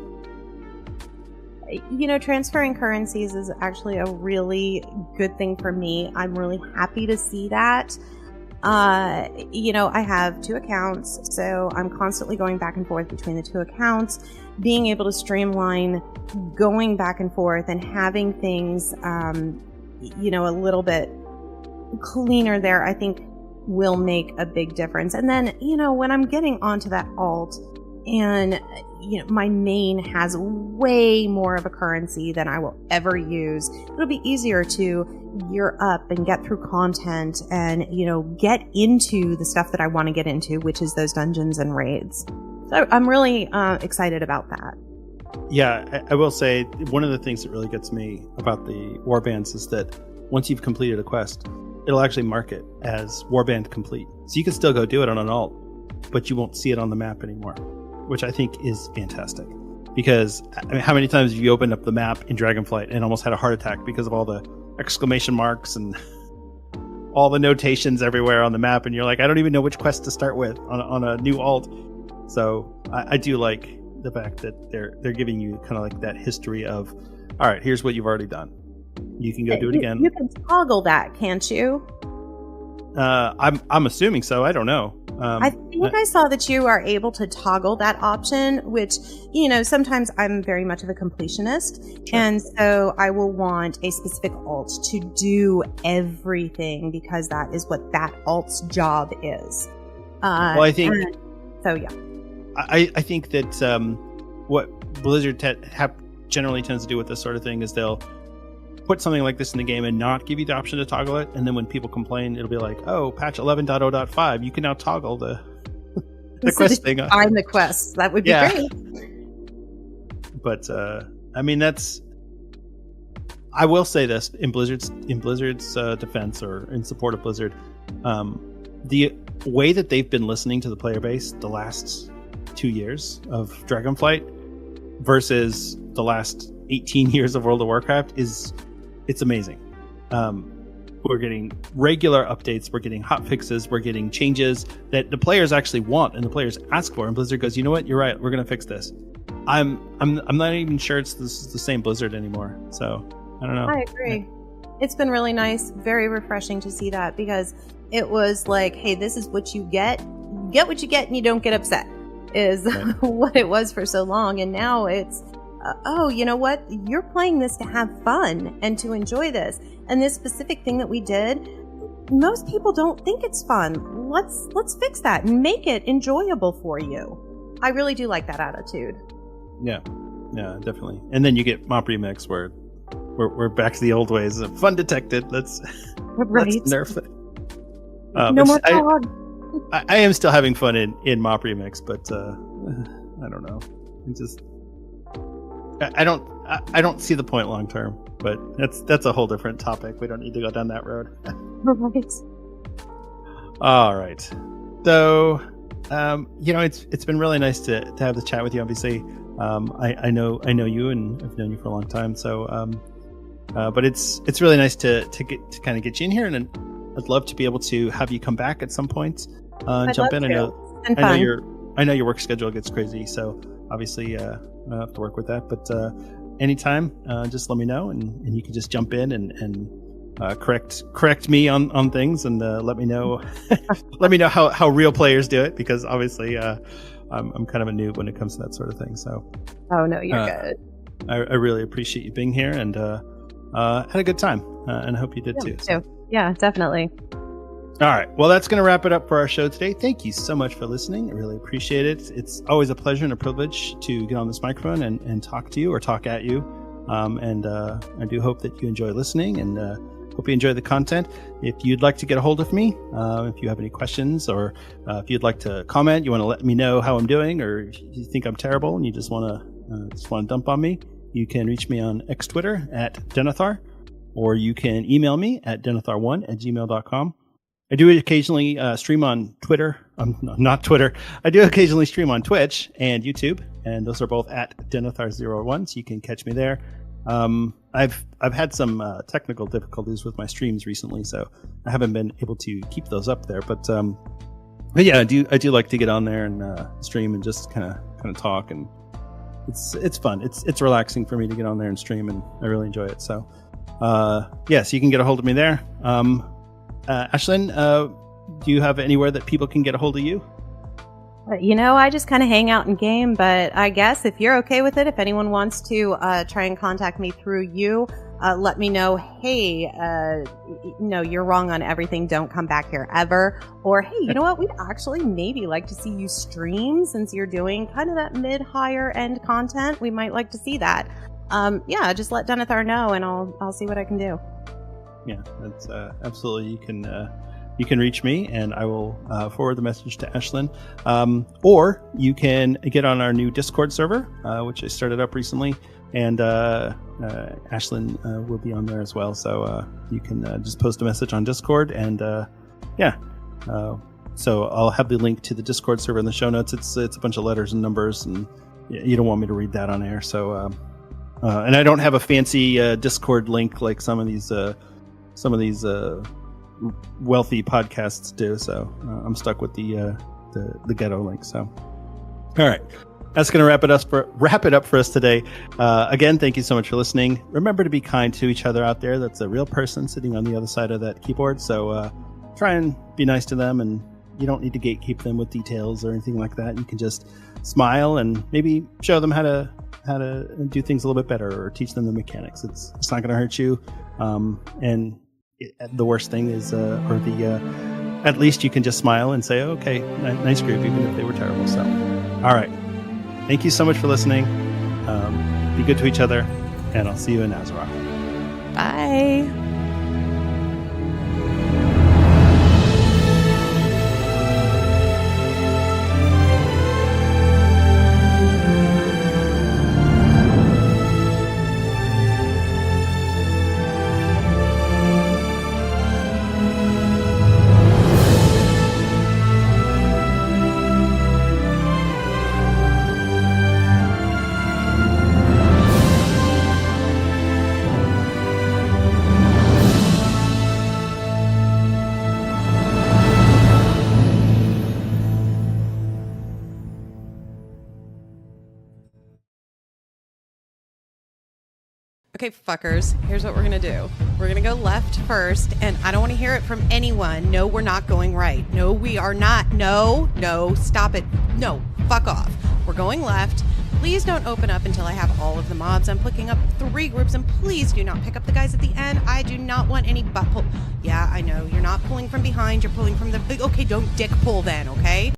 Transferring currencies is actually a really good thing for me. I'm really happy to see that. I have 2 accounts, so I'm constantly going back and forth between the 2 accounts. Being able to streamline going back and forth and having things, a little bit cleaner there, I think will make a big difference. And then, when I'm getting onto that alt and, my main has way more of a currency than I will ever use, it'll be easier to gear up and get through content and, get into the stuff that I want to get into, which is those dungeons and raids. So I'm really excited about that. Yeah, I will say one of the things that really gets me about the warbands is that once you've completed a quest, it'll actually mark it as warband complete. So you can still go do it on an alt, but you won't see it on the map anymore, which I think is fantastic. Because how many times have you opened up the map in Dragonflight and almost had a heart attack because of all the exclamation marks and all the notations everywhere on the map, and you're like, I don't even know which quest to start with on a new alt. So I do like the fact that they're giving you kind of like that history of, all right, here's what you've already done. You can go do it again. You can toggle that, can't you? I'm assuming so. I don't know. I think I saw that you are able to toggle that option, which, sometimes I'm very much of a completionist. Sure. And so I will want a specific alt to do everything because that is what that alt's job is. Well, I think... So, yeah. I think that what Blizzard generally tends to do with this sort of thing is they'll put something like this in the game and not give you the option to toggle it, and then when people complain, it'll be like, oh, patch 11.0.5, you can now toggle the quest thing. Find the quests. That would be great. But I will say this in Blizzard's defense, or in support of Blizzard, the way that they've been listening to the player base the last 2 years of Dragonflight versus the last 18 years of World of Warcraft it's amazing. We're getting regular updates, we're getting hotfixes, we're getting changes that the players actually want and the players ask for, and Blizzard goes, you know what, you're right, we're going to fix this. I'm not even sure it's the same Blizzard anymore, so I don't know. I agree. It's been really nice, very refreshing to see that, because it was like, hey, this is what you get. You get what you get and you don't get upset, is right. What it was for so long. And now it's, oh, you know what? You're playing this to have fun and to enjoy this. And this specific thing that we did, most people don't think it's fun. Let's fix that and make it enjoyable for you. I really do like that attitude. Yeah, definitely. And then you get Mop Remix where we're back to the old ways of fun detected. Let's nerf it. No more dog. I am still having fun in Mop Remix, but I don't know. I don't. I don't see the point long term. But that's a whole different topic. We don't need to go down that road. Right. All right. So, it's been really nice to have the chat with you. Obviously, I know you, and I've known you for a long time. So, but it's really nice to kind of get you in here, and I'd love to be able to have you come back at some point and jump in. I know your work schedule gets crazy, so obviously I have to work with that. But anytime, just let me know, and you can just jump in and correct me on things, and let me know how real players do it, because obviously I'm kind of a noob when it comes to that sort of thing. So oh no, you're good. I really appreciate you being here, and had a good time, and I hope you did too. So. Yeah, definitely. All right. Well, that's going to wrap it up for our show today. Thank you so much for listening. I really appreciate it. It's always a pleasure and a privilege to get on this microphone and talk to you or talk at you. And I do hope that you enjoy listening, and hope you enjoy the content. If you'd like to get a hold of me, if you have any questions, or if you'd like to comment, you want to let me know how I'm doing, or if you think I'm terrible and you just want to dump on me, you can reach me on X Twitter at Denethar, or you can email me at denethar1@gmail.com. I do occasionally stream on Twitter. Not Twitter. I do occasionally stream on Twitch and YouTube, and those are both at Denethar01, so you can catch me there. I've had some technical difficulties with my streams recently, so I haven't been able to keep those up there. But yeah, I do like to get on there and stream and just kind of talk, and it's fun. It's relaxing for me to get on there and stream, and I really enjoy it. So yes, you can get a hold of me there. Ashlynne, do you have anywhere that people can get a hold of you? I just kind of hang out in game, but I guess if you're okay with it, if anyone wants to try and contact me through you, let me know, hey, no, you're wrong on everything, don't come back here ever. Or, hey, you know what, we'd actually maybe like to see you stream, since you're doing kind of that mid-higher end content. We might like to see that. Yeah, just let Denethar know, and I'll see what I can do. Yeah, that's absolutely. You can reach me, and I will forward the message to Ashlynne. Or you can get on our new Discord server, which I started up recently, and Ashlynne will be on there as well. So you can just post a message on Discord, and yeah. So I'll have the link to the Discord server in the show notes. It's a bunch of letters and numbers, and you don't want me to read that on air. So and I don't have a fancy Discord link like some of these wealthy podcasts do, so I'm stuck with the ghetto link. So, all right, that's going to wrap it up for us today. Again, thank you so much for listening. Remember to be kind to each other out there. That's a real person sitting on the other side of that keyboard. So try and be nice to them, and you don't need to gatekeep them with details or anything like that. You can just smile and maybe show them how to do things a little bit better, or teach them the mechanics. It's not going to hurt you. And the worst thing is, at least you can just smile and say, okay, nice group, even if they were terrible. So, all right. Thank you so much for listening. Be good to each other, and I'll see you in Azeroth. Bye. Okay, fuckers, here's what we're gonna do. We're gonna go left first, and I don't want to hear it from anyone. No, we're not going right. No, we are not. No, stop it. No, fuck off. We're going left. Please don't open up until I have all of the mobs. I'm picking up 3 groups, and please do not pick up the guys at the end. I do not want any butt pull. Yeah, I know. You're not pulling from behind. You're pulling from the big... Okay, don't dick pull then, okay?